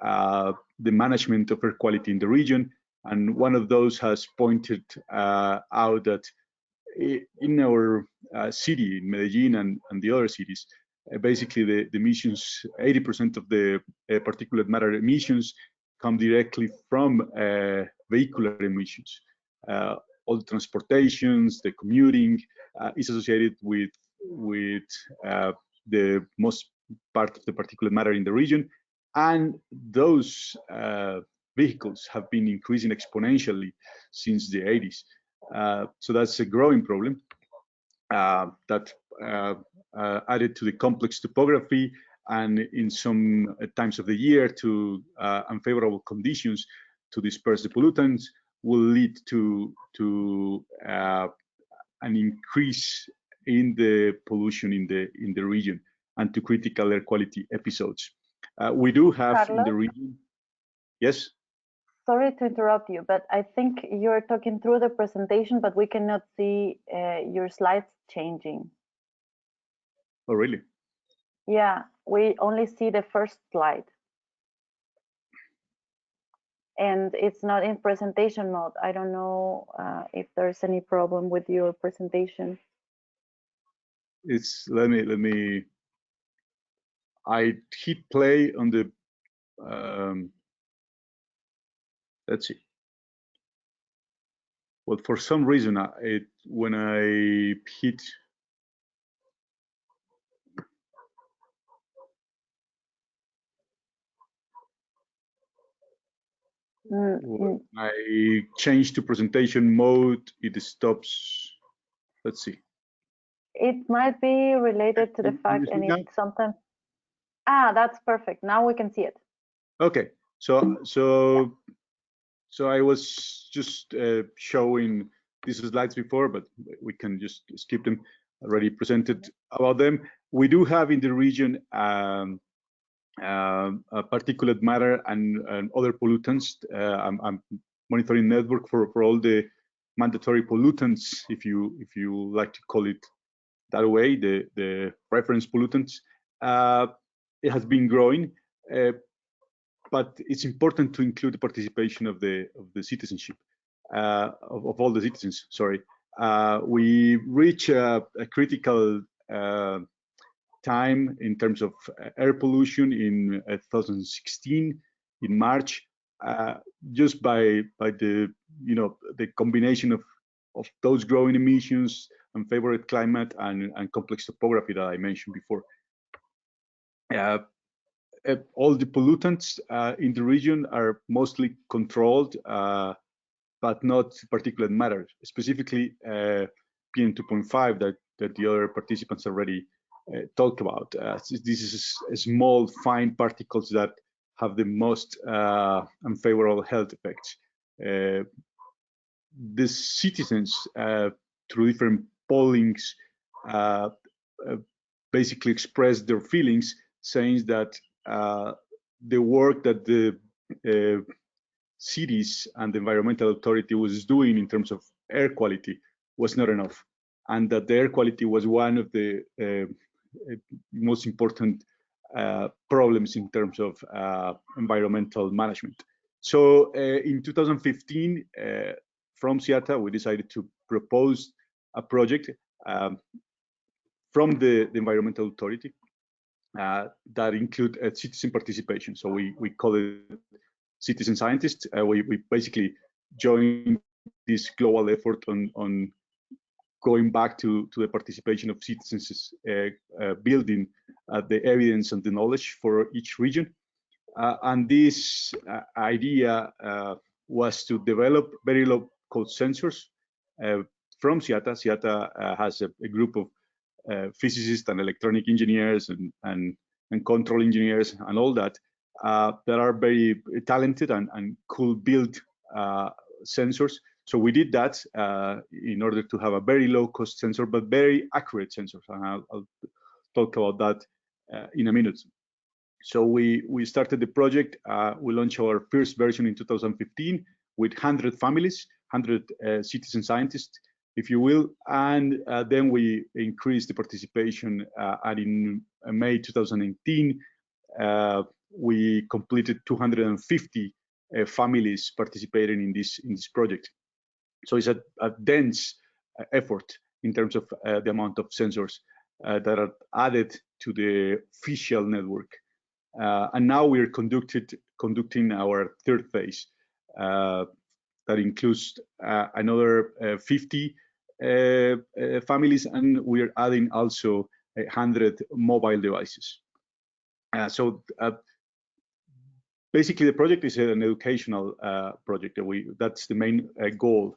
the management of air quality in the region. And one of those has pointed out that in our city, in Medellin and the other cities, basically the emissions, 80% of the particulate matter emissions come directly from vehicular emissions. All the transportations, the commuting is associated with the most part of the particulate matter in the region. And those vehicles have been increasing exponentially since the 80s. So that's a growing problem that added to the complex topography and in some times of the year to unfavorable conditions to disperse the pollutants will lead to an increase in the pollution in the region and to critical air quality episodes. We do have Carlos? in the region. Yes. Sorry to interrupt you, but I think you're talking through the presentation, but we cannot see your slides changing. Oh, really? Yeah, we only see the first slide. And it's not in presentation mode. I don't know if there's any problem with your presentation. It's, let me, I hit play on the, let's see. Well, for some reason, when I hit, when I change to presentation mode, it stops. Let's see. It might be related to the fact, and it sometimes. Ah, that's perfect. Now we can see it. Okay, so I was just showing these slides before, but we can just skip them. Already presented about them. We do have in the region particulate matter and other pollutants. I'm monitoring network for all the mandatory pollutants, if you like to call it that way, the reference pollutants. It has been growing, but it's important to include the participation of the citizenship, of all the citizens. Sorry, we reach a critical time in terms of air pollution in 2016 in March, just by the the combination of those growing emissions, unfavorable climate, and complex topography that I mentioned before. All the pollutants in the region are mostly controlled, but not particulate matter, specifically PM2.5 that the other participants already talked about. This is small, fine particles that have the most unfavorable health effects. The citizens, through different pollings, basically expressed their feelings, saying that the work that the cities and the environmental authority was doing in terms of air quality was not enough, and that the air quality was one of the most important problems in terms of environmental management. So in 2015, from CIATA, we decided to propose a project from the environmental authority that include citizen participation. So we call it citizen scientists. We basically joined this global effort on going back to the participation of citizens, building the evidence and the knowledge for each region. And this idea was to develop very low-cost sensors from CIATA. CIATA has a group of physicists and electronic engineers and control engineers and all that that are very talented and could build sensors. So we did that in order to have a very low-cost sensor, but very accurate sensors. And I'll talk about that in a minute. So we started the project. We launched our first version in 2015 with 100 families, 100 citizen scientists, if you will. And then we increased the participation. And in May 2018, we completed 250 families participating in this project. So it's a dense effort in terms of the amount of sensors that are added to the official network. And now we're conducting our third phase that includes another 50 families, and we're adding also 100 mobile devices. So basically, the project is an educational project. That's the main goal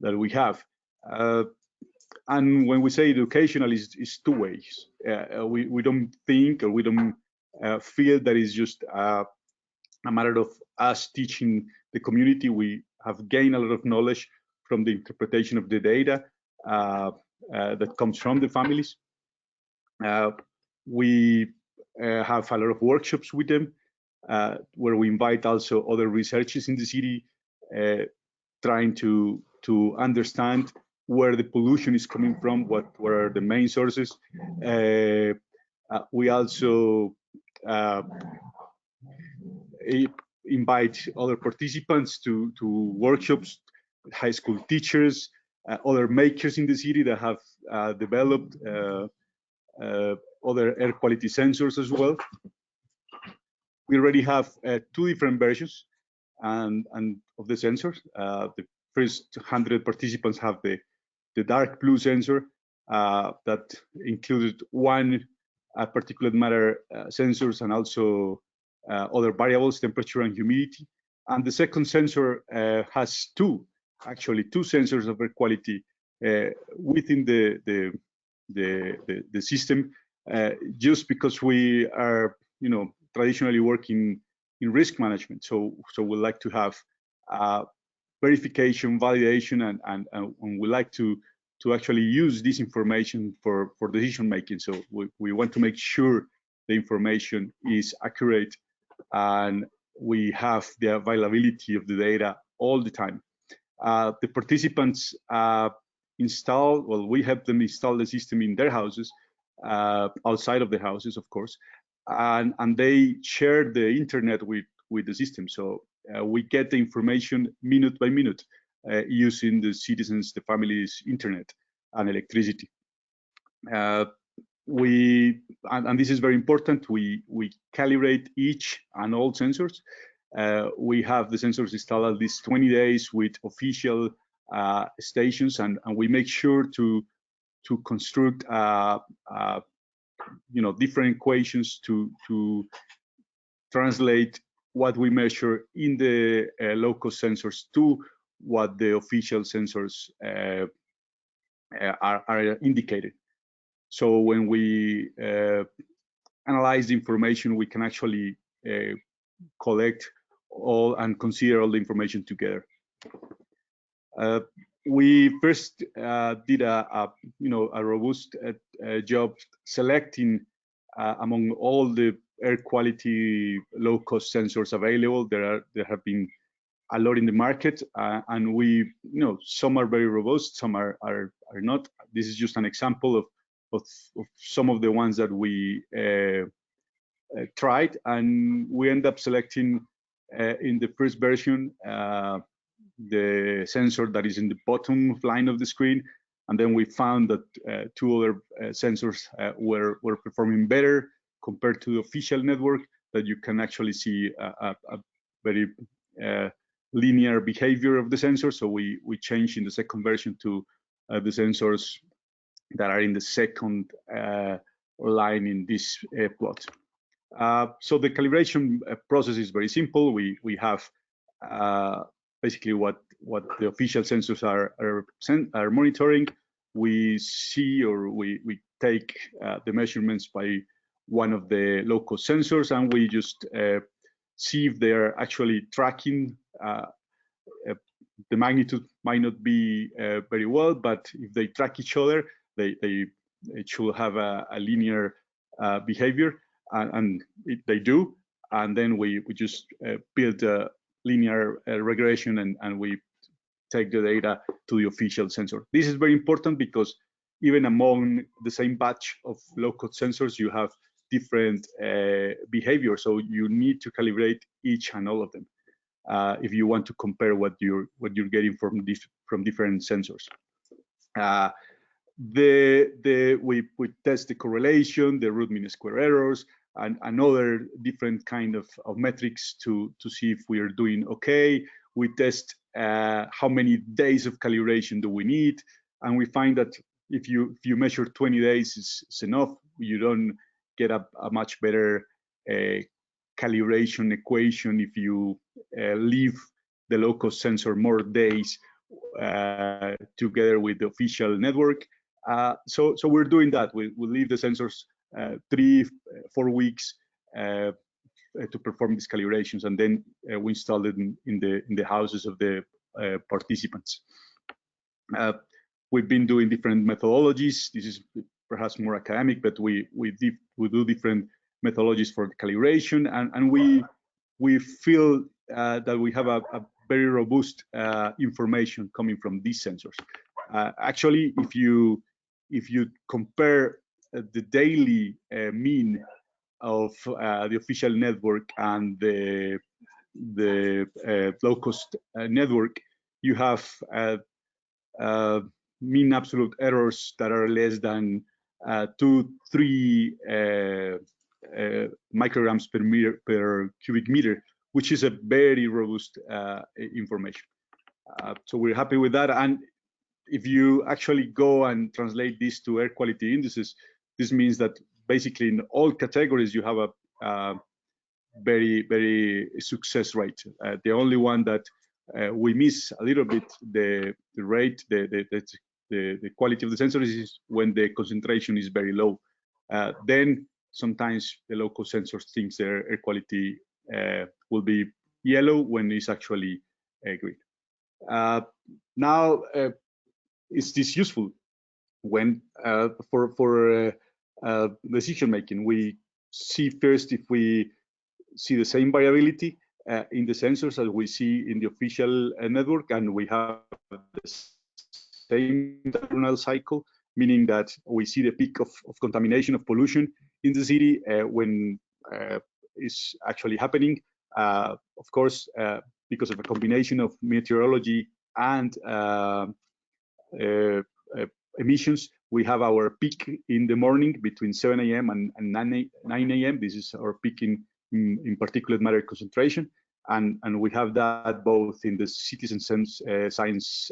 that we have. And when we say educational, is two ways. We don't think, or we don't feel that it's just a matter of us teaching the community. We have gained a lot of knowledge from the interpretation of the data that comes from the families. We have a lot of workshops with them, where we invite also other researchers in the city, trying to understand where the pollution is coming from, what are the main sources. We also invite other participants to workshops, high school teachers, other makers in the city that have developed other air quality sensors as well. We already have 2 different versions and of the sensors. The first 100 participants have the dark blue sensor that included 1 particulate matter sensors and also other variables, temperature and humidity. And the second sensor has 2 sensors of air quality within the system, just because we are, traditionally working in risk management. So we like to have verification, validation, and we like to to actually use this information for decision making. So we want to make sure the information is accurate and we have the availability of the data all the time. The participants we help them install the system in their houses, outside of the houses, of course, and they share the internet with the system. So we get the information minute by minute using the citizens, the family's internet and electricity. And this is very important, we calibrate each and all sensors. We have the sensors installed at least 20 days with official stations, and we make sure to construct different equations to translate what we measure in the local sensors to what the official sensors are indicated. So when we analyze the information, we can actually collect all and consider all the information together. We first did a robust job selecting among all the air quality low-cost sensors available. There have been a lot in the market, and we, some are very robust, some are not. This is just an example of some of the ones that we tried, and we end up selecting in the first version the sensor that is in the bottom line of the screen, and then we found that two other sensors were performing better compared to the official network, that you can actually see a very linear behavior of the sensor. So we changed in the second version to the sensors that are in the second line in this plot. So the calibration process is very simple. We have basically what the official sensors are monitoring. We see, or we take the measurements by one of the local sensors, and we just see if they're actually tracking. The magnitude might not be very well, but if they track each other, it should have a linear behavior, and they do. And then we just build a linear regression, and we take the data to the official sensor. This is very important because even among the same batch of low-cost sensors, you have different behavior. So you need to calibrate each and all of them if you want to compare what you're getting from different sensors. We test the correlation, the root mean square errors, and other different kind of metrics to see if we are doing okay. We test how many days of calibration do we need, and we find that if you measure 20 days is enough. You don't get a much better calibration equation if you leave the local sensor more days together with the official network. So we're doing that. We leave the sensors 3-4 weeks to perform these calibrations, and then we install it in the houses of the participants. We've been doing different methodologies. This is perhaps more academic, but we do different methodologies for the calibration, and we feel that we have a very robust information coming from these sensors. Actually, if you compare the daily mean of the official network and the low-cost network, you have mean absolute errors that are less than 2-3 micrograms per cubic meter, which is a very robust information. So we're happy with that. And if you actually go and translate this to air quality indices, this means that basically in all categories you have a very, very success rate. The only one that we miss a little bit the rate, the quality of the sensors is when the concentration is very low. Then sometimes the local sensors think their air quality will be yellow when it's actually green. Now, is this useful? when for decision making, we see first if we see the same variability in the sensors as we see in the official network, and we have the same diurnal cycle, meaning that we see the peak of contamination, of pollution in the city when is actually happening. Of course, because of a combination of meteorology and emissions, we have our peak in the morning between 7 a.m. and 9 a.m. This is our peak in particulate matter concentration, and we have that both in the citizen science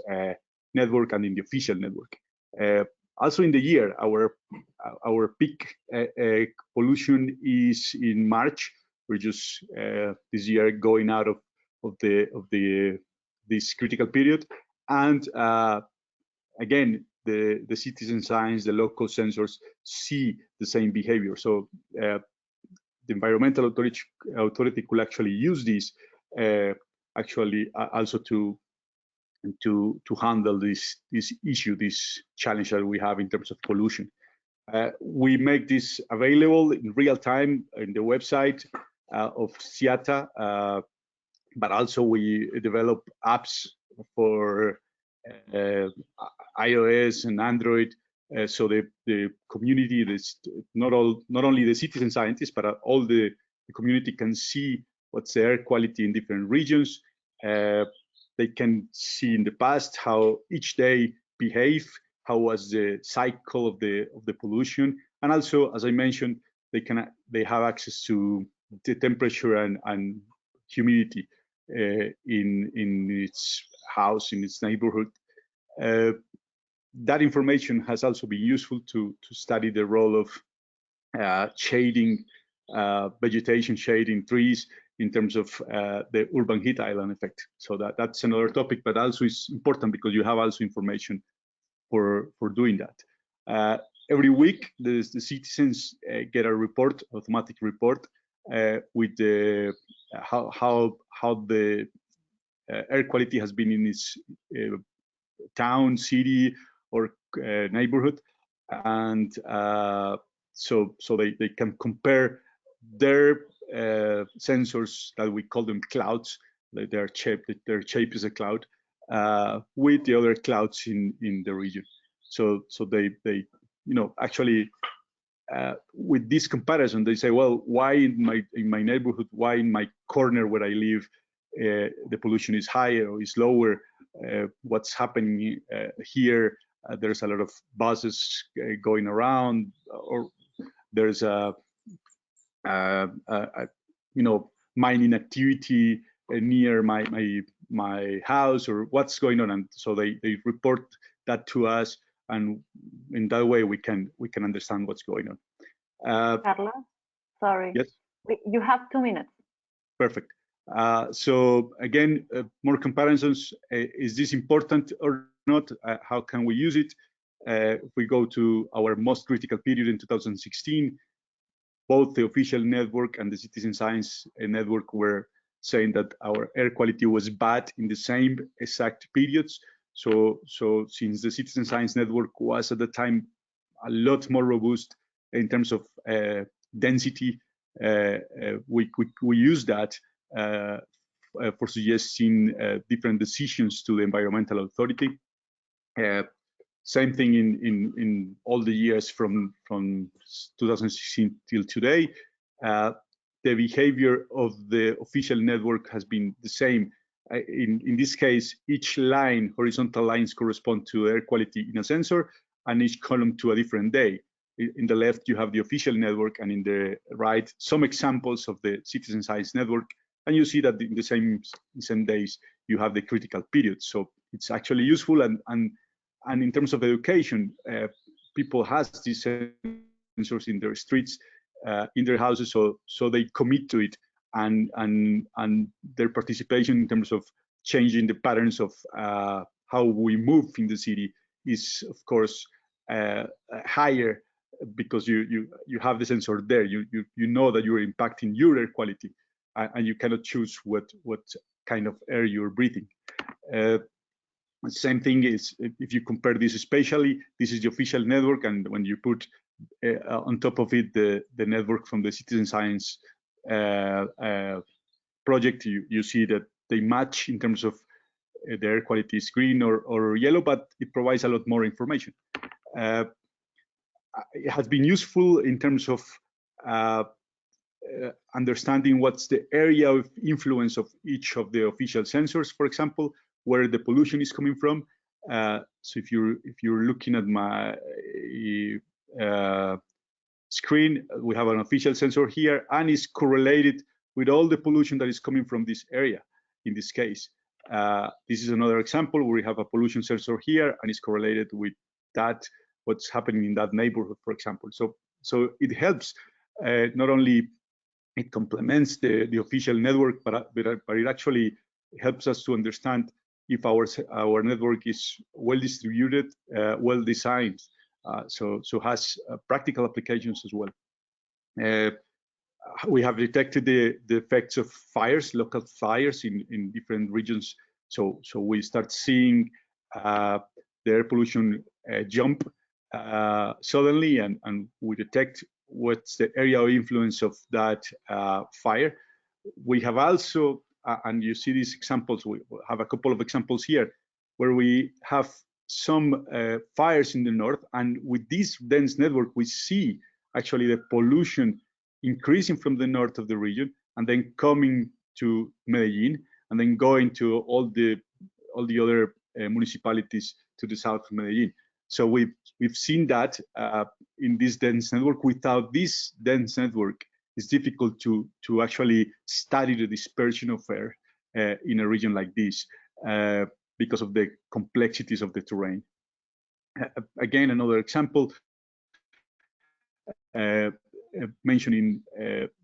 network and in the official network. Also in the year, our peak pollution is in March. We're just this year going out of this critical period, and again, the citizen science, the local sensors see the same behavior. So the environmental authority could actually use this also to handle this issue, this challenge that we have in terms of pollution. We make this available in real time in the website of CIATA, but also we develop apps for iOS and Android, so the community, not only the citizen scientists, but all the community can see what's the air quality in different regions. They can see in the past how each day behaved, how was the cycle of the pollution, and also, as I mentioned, they have access to the temperature and humidity in its house, in its neighborhood. That information has also been useful to study the role of shading vegetation, shading trees in terms of the urban heat island effect. So that's another topic, but also is important because you have also information for doing that. Every week, the citizens get a report, automatic report, with the how the air quality has been in this town, city, or neighborhood, and so they can compare their sensors, that we call them clouds, their shape is a cloud, with the other clouds in the region. So they actually with this comparison, they say, well, why in my neighborhood, why in my corner where I live, the pollution is higher or is lower? What's happening here? There's a lot of buses going around, or there's a mining activity near my house, or what's going on? And so they report that to us, and in that way we can understand what's going on. Carla, sorry. Yes. You have 2 minutes. Perfect. So again, more comparisons. Is this important or not? How can we use it? If we go to our most critical period in 2016, both the official network and the citizen science network were saying that our air quality was bad in the same exact periods. So since the citizen science network was at the time a lot more robust in terms of density, we use that for suggesting different decisions to the environmental authority. Same thing in all the years from 2016 till today. The behavior of the official network has been the same. In this case, each line, horizontal lines, correspond to air quality in a sensor, and each column to a different day. In the left, you have the official network, and in the right, some examples of the citizen science network. And you see that in the same days, you have the critical period. So it's actually useful, and in terms of education, people has these sensors in their streets, in their houses, so they commit to it, and their participation in terms of changing the patterns of how we move in the city is, of course, higher, because you have the sensor there. You know that you're impacting your air quality, and you cannot choose what kind of air you're breathing. The same thing is if you compare this spatially, this is the official network, and when you put on top of it the network from the citizen science project, you see that they match in terms of the air quality is green or yellow, but it provides a lot more information. It has been useful in terms of understanding what's the area of influence of each of the official sensors, for example, where the pollution is coming from. So if you're looking at my screen, we have an official sensor here, and it's correlated with all the pollution that is coming from this area. In this case, this is another example where we have a pollution sensor here, and it's correlated with that, what's happening in that neighborhood, for example. So it helps, not only it complements the official network, but it actually helps us to understand if our network is well distributed, well designed, so has practical applications as well. We have detected the effects of fires, local fires in different regions. So we start seeing the air pollution jump suddenly, and we detect what's the area of influence of that fire. We have also, and you see these examples, we have a couple of examples here, where we have some fires in the north, and with this dense network, we see actually the pollution increasing from the north of the region, and then coming to Medellin, and then going to all the other municipalities to the south of Medellin. So we've seen that in this dense network. Without this dense network, it's difficult to actually study the dispersion of air in a region like this because of the complexities of the terrain. Again, another example, mentioning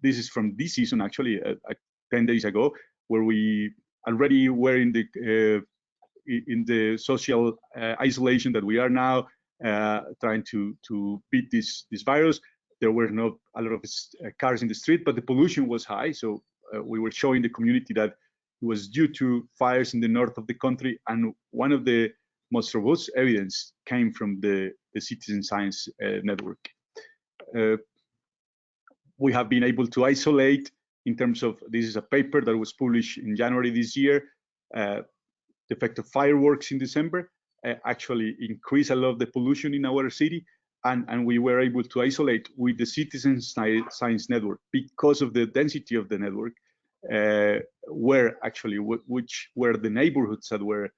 this is from this season, actually 10 days ago, where we already were in the social isolation that we are now, trying to beat this virus. There were not a lot of cars in the street, but the pollution was high. So we were showing the community that it was due to fires in the north of the country, and one of the most robust evidence came from the citizen science network. We have been able to isolate, in terms of, this is a paper that was published in January this year, the effect of fireworks in December actually increased a lot of the pollution in our city, and we were able to isolate with the citizen science network, because of the density of the network, where actually which were the neighborhoods that were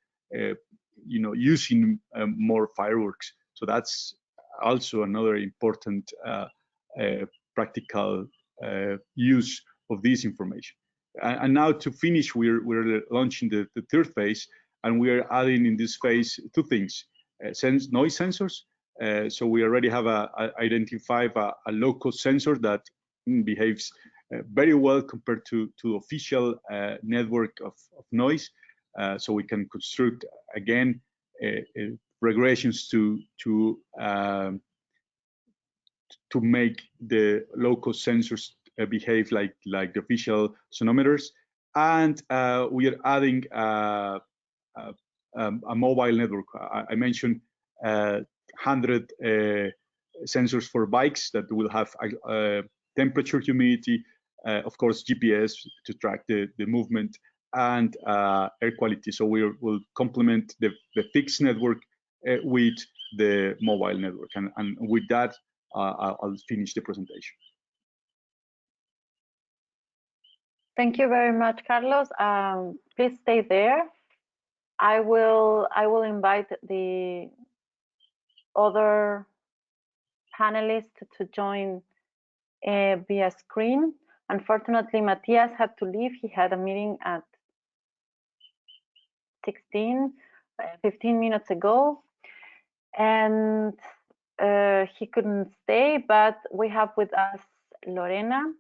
using more fireworks. So that's also another important practical use of this information. And now, to finish, we're launching the third phase, and we are adding in this phase two things: noise sensors. So we already have identified a local sensor that behaves very well compared to official network of noise. So we can construct again regressions to make the local sensors behave like the official sonometers. And we are adding a mobile network. I mentioned 100 sensors for bikes that will have temperature, humidity, of course, GPS to track the movement, and air quality. So we will complement the fixed network with the mobile network. And with that, I'll finish the presentation. Thank you very much, Carlos. Please stay there. I will invite the other panelists to join via screen. Unfortunately, Matthias had to leave. He had a meeting at 15 minutes ago, and he couldn't stay, but we have with us Lorena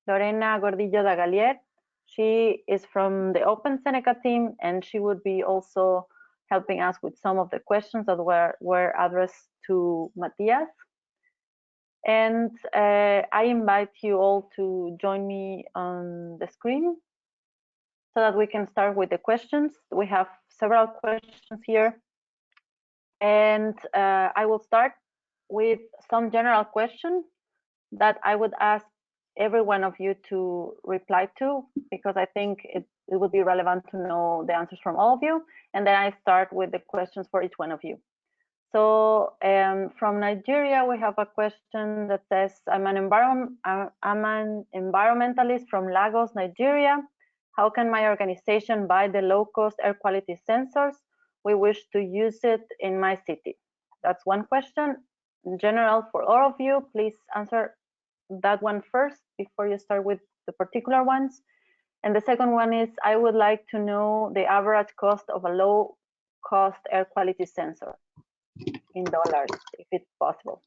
Gordillo da Gallier. She is from the open-seneca team, and she would be also helping us with some of the questions that were addressed to Matthias. And I invite you all to join me on the screen. so that we can start with the questions. We have several questions here. And I will start with some general questions that I would ask every one of you to reply to, because I think it would be relevant to know the answers from all of you. And then I start with the questions for each one of you. So from Nigeria, we have a question that says, I'm an environmentalist from Lagos, Nigeria. How can my organization buy the low-cost air quality sensors? We wish to use it in my city. That's one question. In general, for all of you, please answer that one first before you start with the particular ones. And the second one is, I would like to know the average cost of a low-cost air quality sensor in dollars, if it's possible.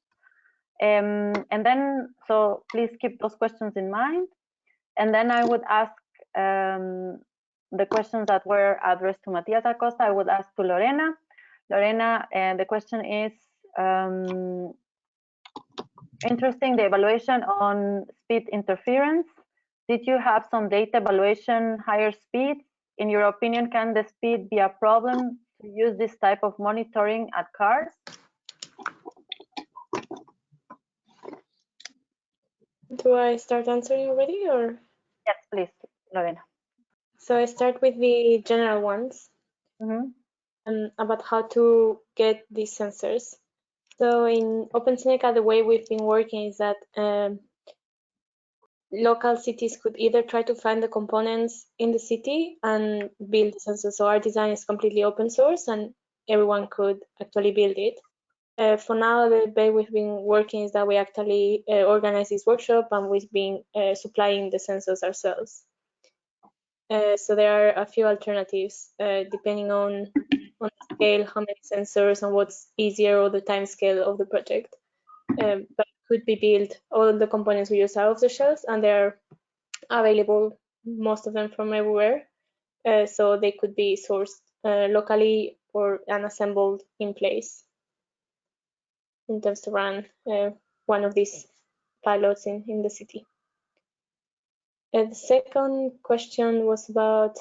And then, so please keep those questions in mind. And then I would ask the questions that were addressed to Matias Acosta, I would ask to Lorena. Lorena, and the question is, interesting, the evaluation on speed interference. Did you have some data evaluation, higher speed? In your opinion, can the speed be a problem to use this type of monitoring at cars? Do I start answering already, or? Yes, please, Lorena. So I start with the general ones. About how to get these sensors. So in open-seneca, the way we've been working is that local cities could either try to find the components in the city and build sensors. So our design is completely open source and everyone could actually build it. For now, the way we've been working is that we actually organize this workshop and we've been supplying the sensors ourselves. So there are a few alternatives depending on the scale, how many sensors, and what's easier, or the time scale of the project. But it could be built, all the components we use are off the shelf, and they're available, most of them from everywhere. So they could be sourced locally or assembled in place in terms to run one of these pilots in the city. The second question was about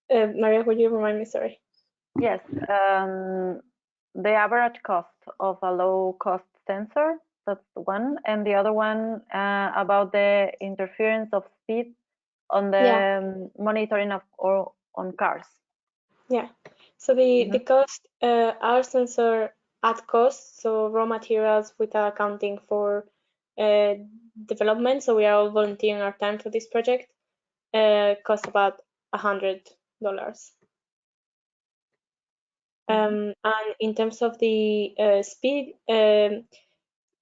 Maria, would you remind me? Sorry. Yes, the average cost of a low-cost sensor, that's one, and the other one about the interference of speed on the monitoring of or on cars. Yeah. So the cost, our sensor at cost, so raw materials without accounting for development. So we are all volunteering our time for this project. Cost about $100. And in terms of the speed, the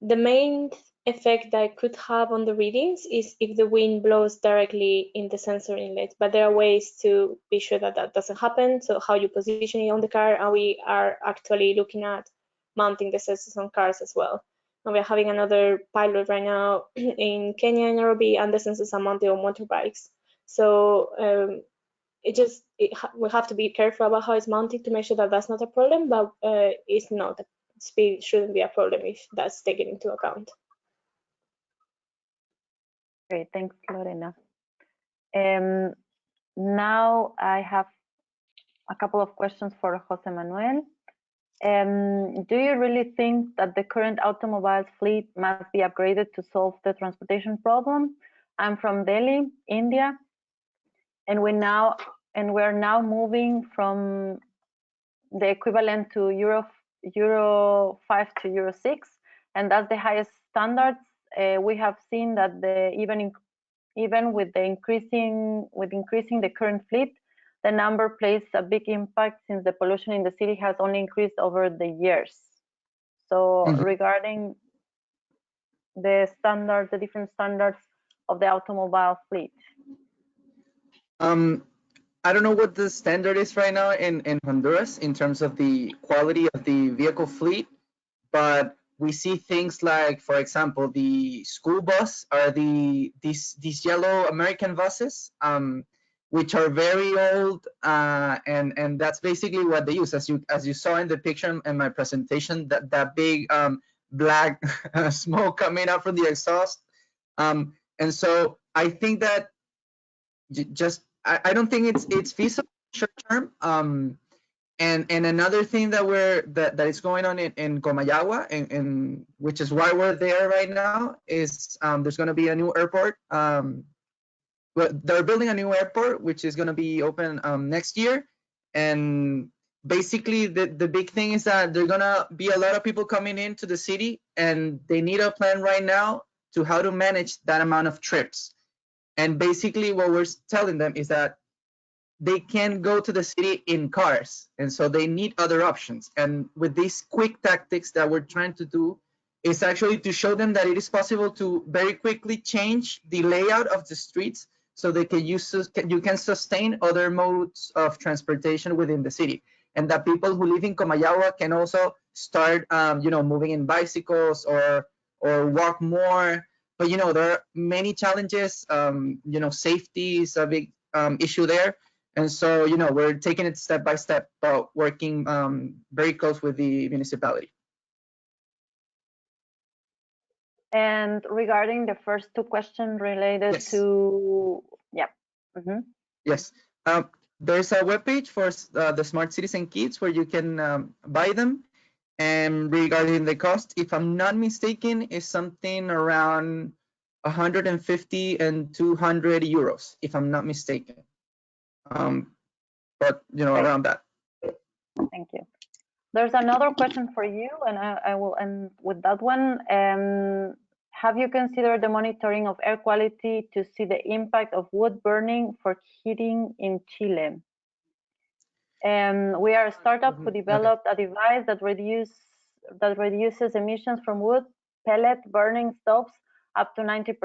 main effect that it could have on the readings is if the wind blows directly in the sensor inlet, but there are ways to be sure that that doesn't happen. So how you position it on the car, and we are actually looking at mounting the sensors on cars as well. And we're having another pilot right now in Kenya, in Nairobi, and the sensors are mounted on motorbikes. So we have to be careful about how it's mounted to make sure that that's not a problem, but it's not. Speed shouldn't be a problem if that's taken into account. Great, thanks, Lorena. Now I have a couple of questions for Jose Manuel. Do you really think that the current automobile fleet must be upgraded to solve the transportation problem? I'm from Delhi, India, and we're now moving from the equivalent to Euro 5 to Euro 6, and that's the highest standards. We have seen that even with increasing the current fleet, the number plays a big impact since the pollution in the city has only increased over the years. So regarding the standards, the different standards of the automobile fleet. I don't know what the standard is right now in Honduras in terms of the quality of the vehicle fleet, but we see things like, for example, the school bus are these yellow American buses, which are very old, and that's basically what they use. As you saw in the picture in my presentation, that big black smoke coming out from the exhaust, and so I think that I don't think it's feasible short term. And another thing that is going on in Comayagua, and which is why we're there right now, is there's going to be a new airport. They're building a new airport, which is going to be open next year. And basically, the big thing is that there's going to be a lot of people coming into the city, and they need a plan right now to how to manage that amount of trips. And basically, what we're telling them is that they can go to the city in cars, and so they need other options. And with these quick tactics that we're trying to do is actually to show them that it is possible to very quickly change the layout of the streets so they can you can sustain other modes of transportation within the city, and that people who live in Comayagua can also start moving in bicycles or walk more. But there are many challenges. Safety is a big issue there. And so, we're taking it step by step, but working very close with the municipality. And regarding the first two questions related Yes. to, yeah. Mm-hmm. Yes. There's a webpage for the Smart Citizen Kits where you can buy them. And regarding the cost, if I'm not mistaken, is something around 150 and 200 euros, if I'm not mistaken. But around that. Thank you. There's another question for you, and I will end with that one. Have you considered the monitoring of air quality to see the impact of wood burning for heating in Chile? We are a startup who developed a device that reduces emissions from wood pellet burning stoves up to 90%,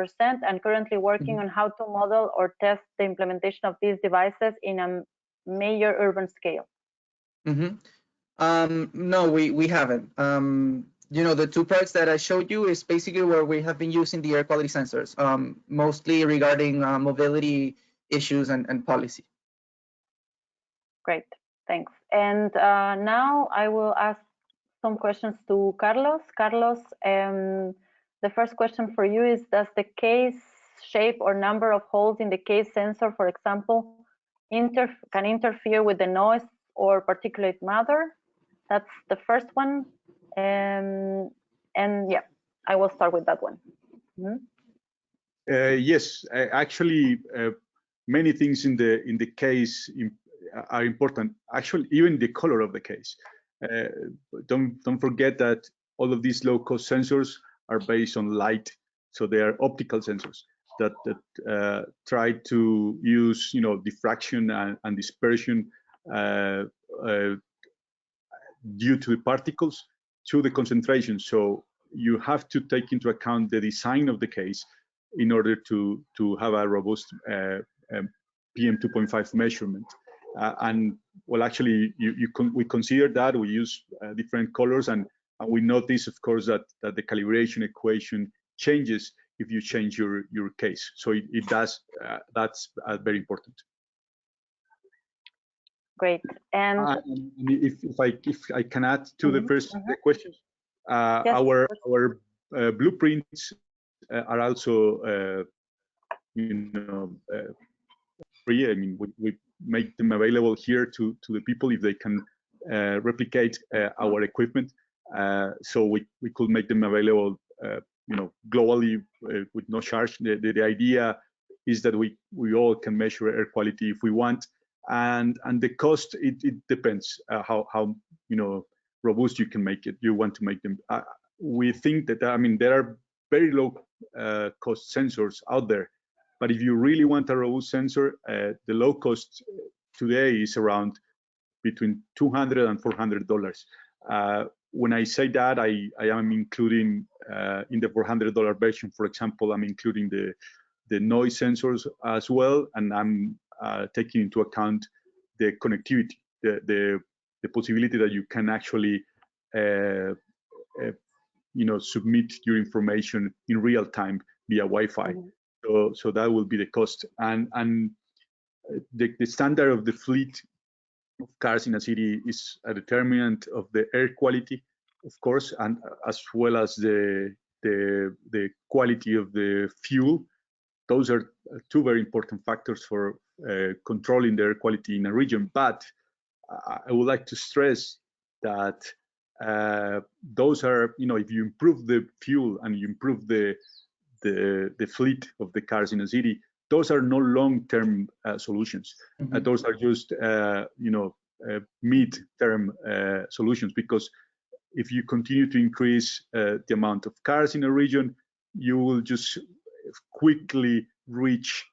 and currently working on how to model or test the implementation of these devices in a major urban scale. No, we haven't. The two parts that I showed you is basically where we have been using the air quality sensors, mostly regarding mobility issues and policy. Great, thanks. And now I will ask some questions to Carlos. Carlos, the first question for you is, does the case shape or number of holes in the case sensor, for example, can interfere with the noise or particulate matter? That's the first one. And yeah, I will start with that one. Yes, actually, many things in the case are important. Actually, even the color of the case. Don't forget that all of these low-cost sensors are based on light, so they are optical sensors that try to use diffraction and dispersion due to the particles to the concentration. So you have to take into account the design of the case in order to have a robust PM 2.5 measurement. And well, actually, we consider that. We use different colors, and we notice, of course, that the calibration equation changes if you change your case. So it does. That's very important. Great. And if I can add to the first question, yes, our blueprints are also free. I mean, we make them available here to the people if they can replicate our equipment. So we could make them available, globally with no charge. The idea is that we all can measure air quality if we want, and the cost it depends how robust you can make it. You want to make them. We think that there are very low cost sensors out there. But if you really want a robust sensor, the low cost today is around between $200 and $400. When I say that, I am including in the $400 version, for example, I'm including the noise sensors as well, and I'm taking into account the connectivity, the possibility that you can actually submit your information in real time via Wi-Fi. So that will be the cost, and the standard of the fleet of cars in a city is a determinant of the air quality, of course, and as well as the quality of the fuel. those are two very important factors for controlling the air quality in a region. But I would like to stress that those are, if you improve the fuel and you improve the fleet of the cars in a city, those are no long-term solutions. Mm-hmm. Those are just, mid-term solutions, because if you continue to increase the amount of cars in a region, you will just quickly reach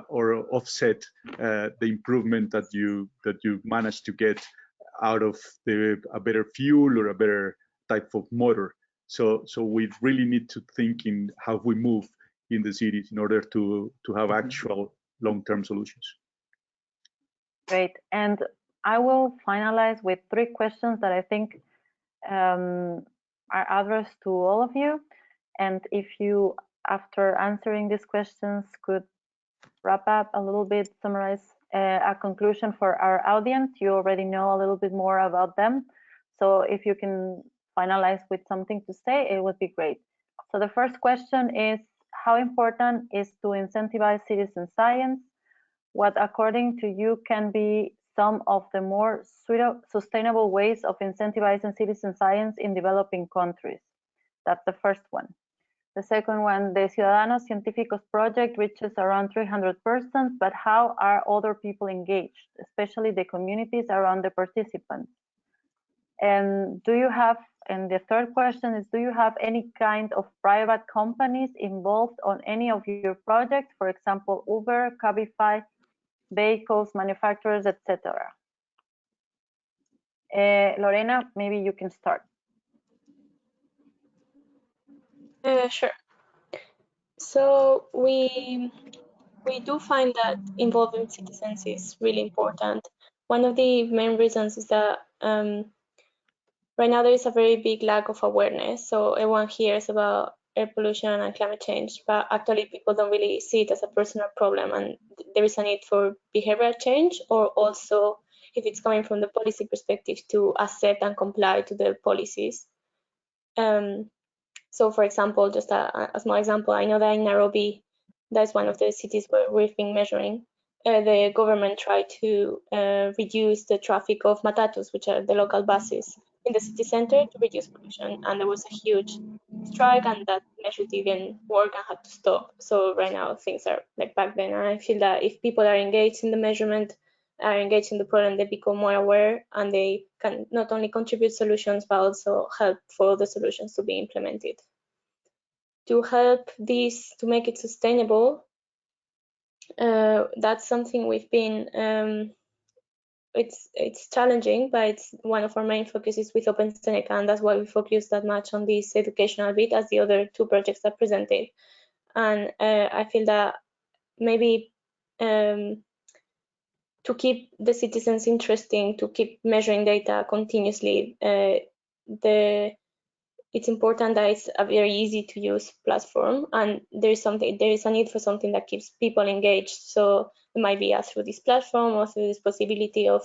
or offset the improvement that you managed to get out of a better fuel or a better type of motor. So we really need to think in how we move in the cities in order to have actual long-term solutions. Great. And I will finalize with 3 questions that I think are addressed to all of you. And if you, after answering these questions, could wrap up a little bit, summarize a conclusion for our audience. You already know a little bit more about them. So if you can finalize with something to say, it would be great. So the first question is, how important is to incentivize citizen science? What, according to you, can be some of the more sustainable ways of incentivizing citizen science in developing countries? That's the first one. The second one, the Ciudadanos Científicos project reaches around 300 persons, but how are other people engaged, especially the communities around the participants? And the third question is, do you have any kind of private companies involved on any of your projects? For example, Uber, Cabify, vehicles, manufacturers, etc. Lorena, maybe you can start. Sure. So we do find that involving citizens is really important. One of the main reasons is that right now there is a very big lack of awareness. So everyone hears about air pollution and climate change, but actually people don't really see it as a personal problem, and there is a need for behavioral change, or also, if it's coming from the policy perspective, to accept and comply to the policies. So for example, just a small example, I know that in Nairobi, that's one of the cities where we've been measuring, the government tried to reduce the traffic of matatus, which are the local buses, in the city center to reduce pollution. And there was a huge strike, and that measure didn't work and had to stop. So right now things are like back then. And I feel that if people are engaged in the measurement, are engaged in the problem, they become more aware, and they can not only contribute solutions, but also help for the solutions to be implemented. To help this, to make it sustainable, that's something we've been, it's challenging, but it's one of our main focuses with open-seneca, and that's why we focus that much on this educational bit as the other 2 projects are presented. And I feel that maybe to keep the citizens interesting, to keep measuring data continuously, it's important that it's a very easy to use platform, and there is a need for something that keeps people engaged. So it might be through this platform, or through this possibility of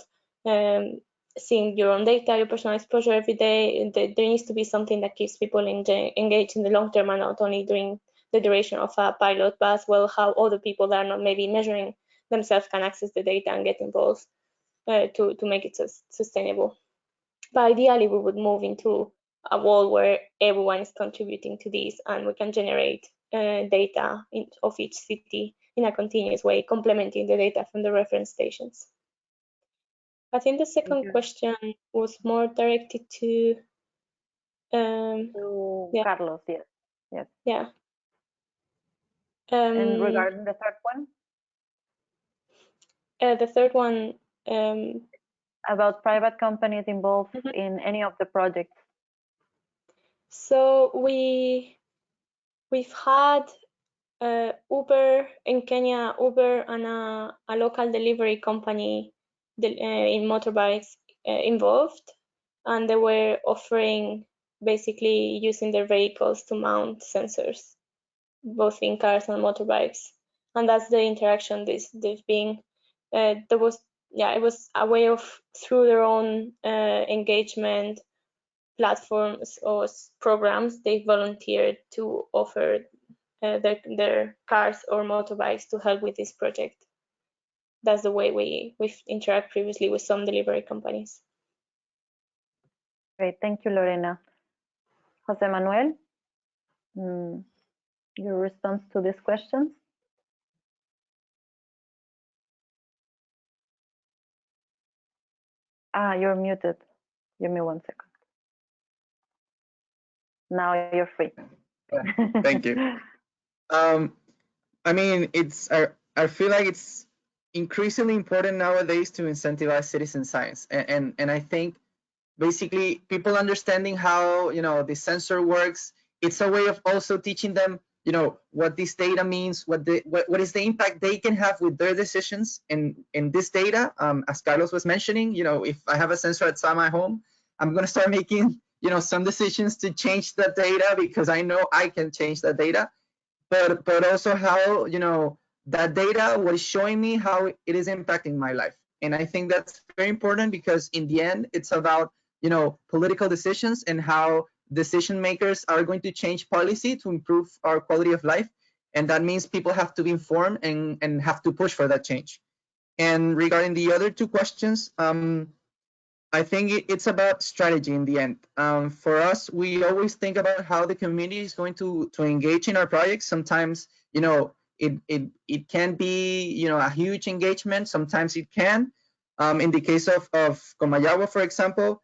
seeing your own data, your personal exposure every day. There needs to be something that keeps people engaged in the long term, and not only during the duration of a pilot, but as well how other people that are not maybe measuring themselves can access the data and get involved to make it sustainable. But ideally, we would move into a world where everyone is contributing to this, and we can generate data of each city in a continuous way, complementing the data from the reference stations. I think the second question was more directed to Carlos, yes. Yes. Yeah. And regarding the third one? The third one, about private companies involved in any of the projects. So we've had Uber in Kenya, Uber and a local delivery company in motorbikes involved, and they were offering basically using their vehicles to mount sensors, both in cars and motorbikes, and that's the interaction they've been. It was a way of, through their own engagement platforms or programs, they volunteered to offer their cars or motorbikes to help with this project. That's the way we've interacted previously with some delivery companies. Great, thank you, Lorena. Jose Manuel, your response to these questions? You're muted. Give me 1 second. Now you're free. Thank you. I mean, I feel like it's increasingly important nowadays to incentivize citizen science, and I think basically people understanding how the sensor works. It's a way of also teaching them what this data means, what is the impact they can have with their decisions in this data. As Carlos was mentioning, if I have a sensor outside my home, I'm going to start making some decisions to change the data because I know I can change the data, but also how that data was showing me how it is impacting my life. And I think that's very important because in the end it's about political decisions and how decision makers are going to change policy to improve our quality of life. And that means people have to be informed and have to push for that change. And regarding the other two questions, I think it's about strategy in the end. For us, we always think about how the community is going to engage in our projects. Sometimes, it can be, a huge engagement. Sometimes it can. In the case of Comayagua, for example,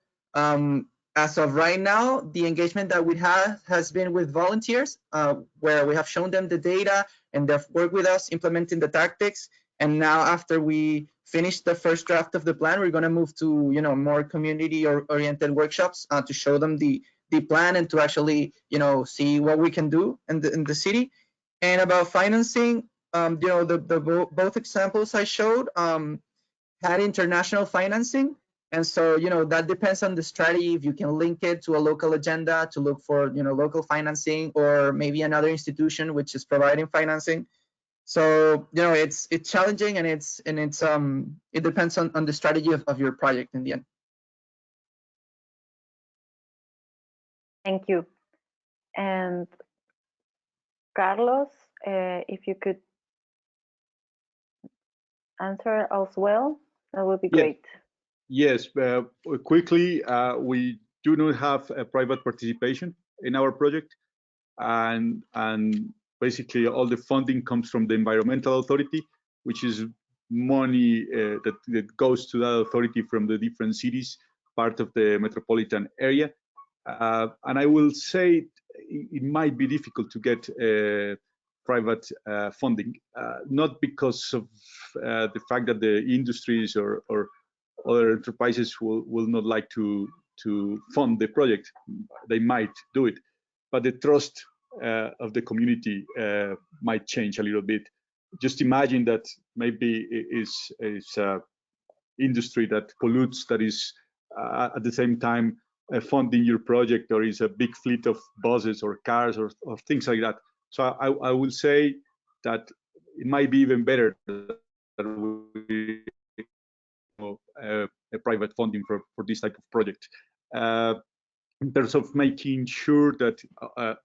as of right now, the engagement that we have has been with volunteers, where we have shown them the data and they've worked with us implementing the tactics. And now after we finish the first draft of the plan, we're going to move to more community-oriented workshops to show them the plan and to actually see what we can do in the city. And about financing, both examples I showed had international financing. And so, that depends on the strategy. If you can link it to a local agenda to look for, local financing, or maybe another institution which is providing financing. So, it's challenging, and it depends on the strategy of your project in the end. Thank you. And Carlos, if you could answer as well, that would be great. Yes, quickly, we do not have a private participation in our project, and basically all the funding comes from the environmental authority, which is money that goes to that authority from the different cities, part of the metropolitan area. And I will say it might be difficult to get private funding, not because of the fact that the industries or other enterprises will not like to fund the project. They might do it, but the trust of the community might change a little bit. Just imagine that maybe it's industry that pollutes, that is at the same time funding your project, or is a big fleet of buses or cars or things like that. So I will say that it might be even better that we a private funding for this type of project. In terms of making sure that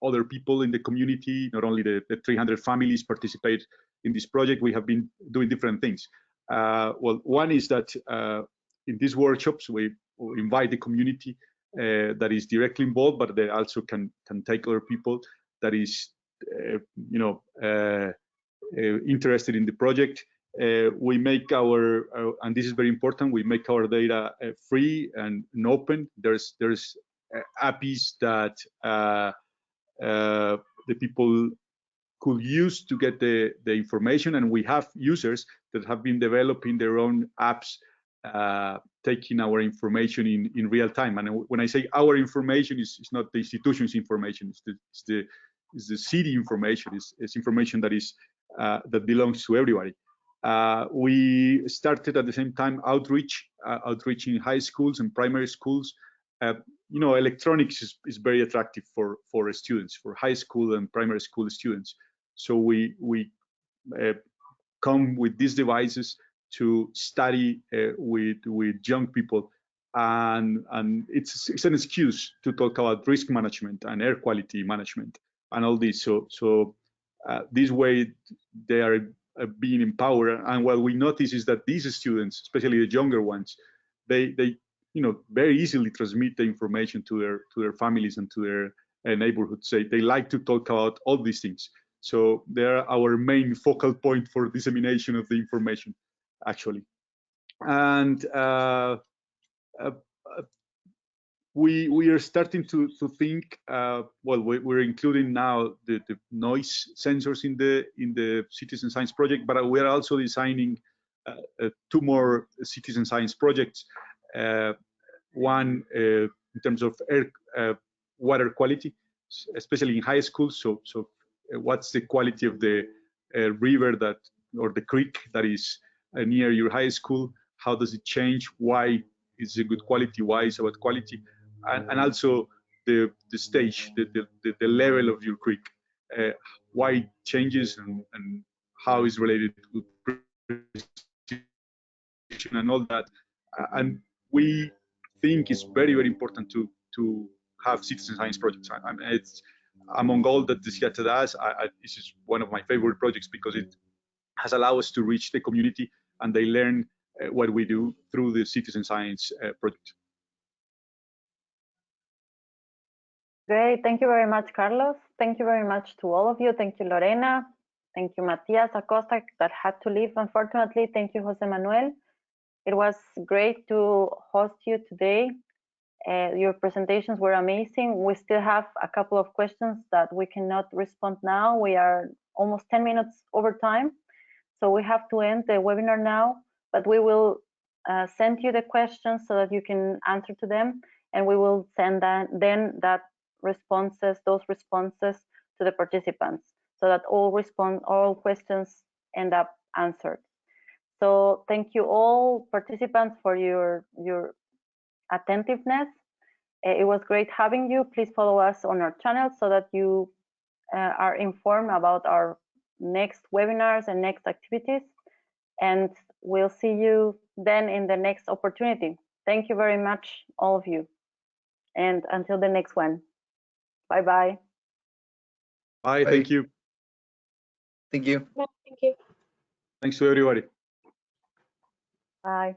other people in the community, not only the 300 families, participate in this project, we have been doing different things. Well, one is that in these workshops, we invite the community that is directly involved, but they also can take other people that is, interested in the project. We make our, and this is very important, we make our data free and open. There's APIs that the people could use to get the information, and we have users that have been developing their own apps, taking our information in real time. And when I say our information, it's not the institution's information, it's the city information, it's information that is that belongs to everybody. We started at the same time outreach in high schools and primary schools. Electronics is very attractive for students, for high school and primary school students. So we come with these devices to study with young people, and it's an excuse to talk about risk management and air quality management and all this. So This way, they are being empowered. And what we notice is that these students, especially the younger ones, they very easily transmit the information to their families and to their neighborhoods. They like to talk about all these things. So they're our main focal point for dissemination of the information, actually. And we are starting to think. Well, we're including now the noise sensors in the citizen science project, but we are also designing 2 more citizen science projects. One in terms of water quality, especially in high schools. So what's the quality of the river or the creek that is near your high school? How does it change? Why is it good quality? Why is it bad quality? And also the stage, the level of your creek, why it changes and how is related to precipitation and all that. And we think it's very, very important to have citizen science projects. I mean, it's among all that the CIATA does, this is one of my favorite projects because it has allowed us to reach the community and they learn what we do through the citizen science project. Great. Thank you very much, Carlos. Thank you very much to all of you. Thank you, Lorena. Thank you, Matias Acosta, that had to leave, unfortunately. Thank you, Jose Manuel. It was great to host you today. Your presentations were amazing. We still have a couple of questions that we cannot respond now. We are almost 10 minutes over time, so we have to end the webinar now, but we will send you the questions so that you can answer to them, and we will send those responses to the participants so that all questions end up answered. So thank you all participants for your attentiveness. It was great having you. Please follow us on our channel so that you are informed about our next webinars and next activities. And we'll see you then in the next opportunity. Thank you very much, all of you. And until the next one. Bye-bye. Bye. Thank you. Thank you. Thank you. Thanks to everybody. Bye.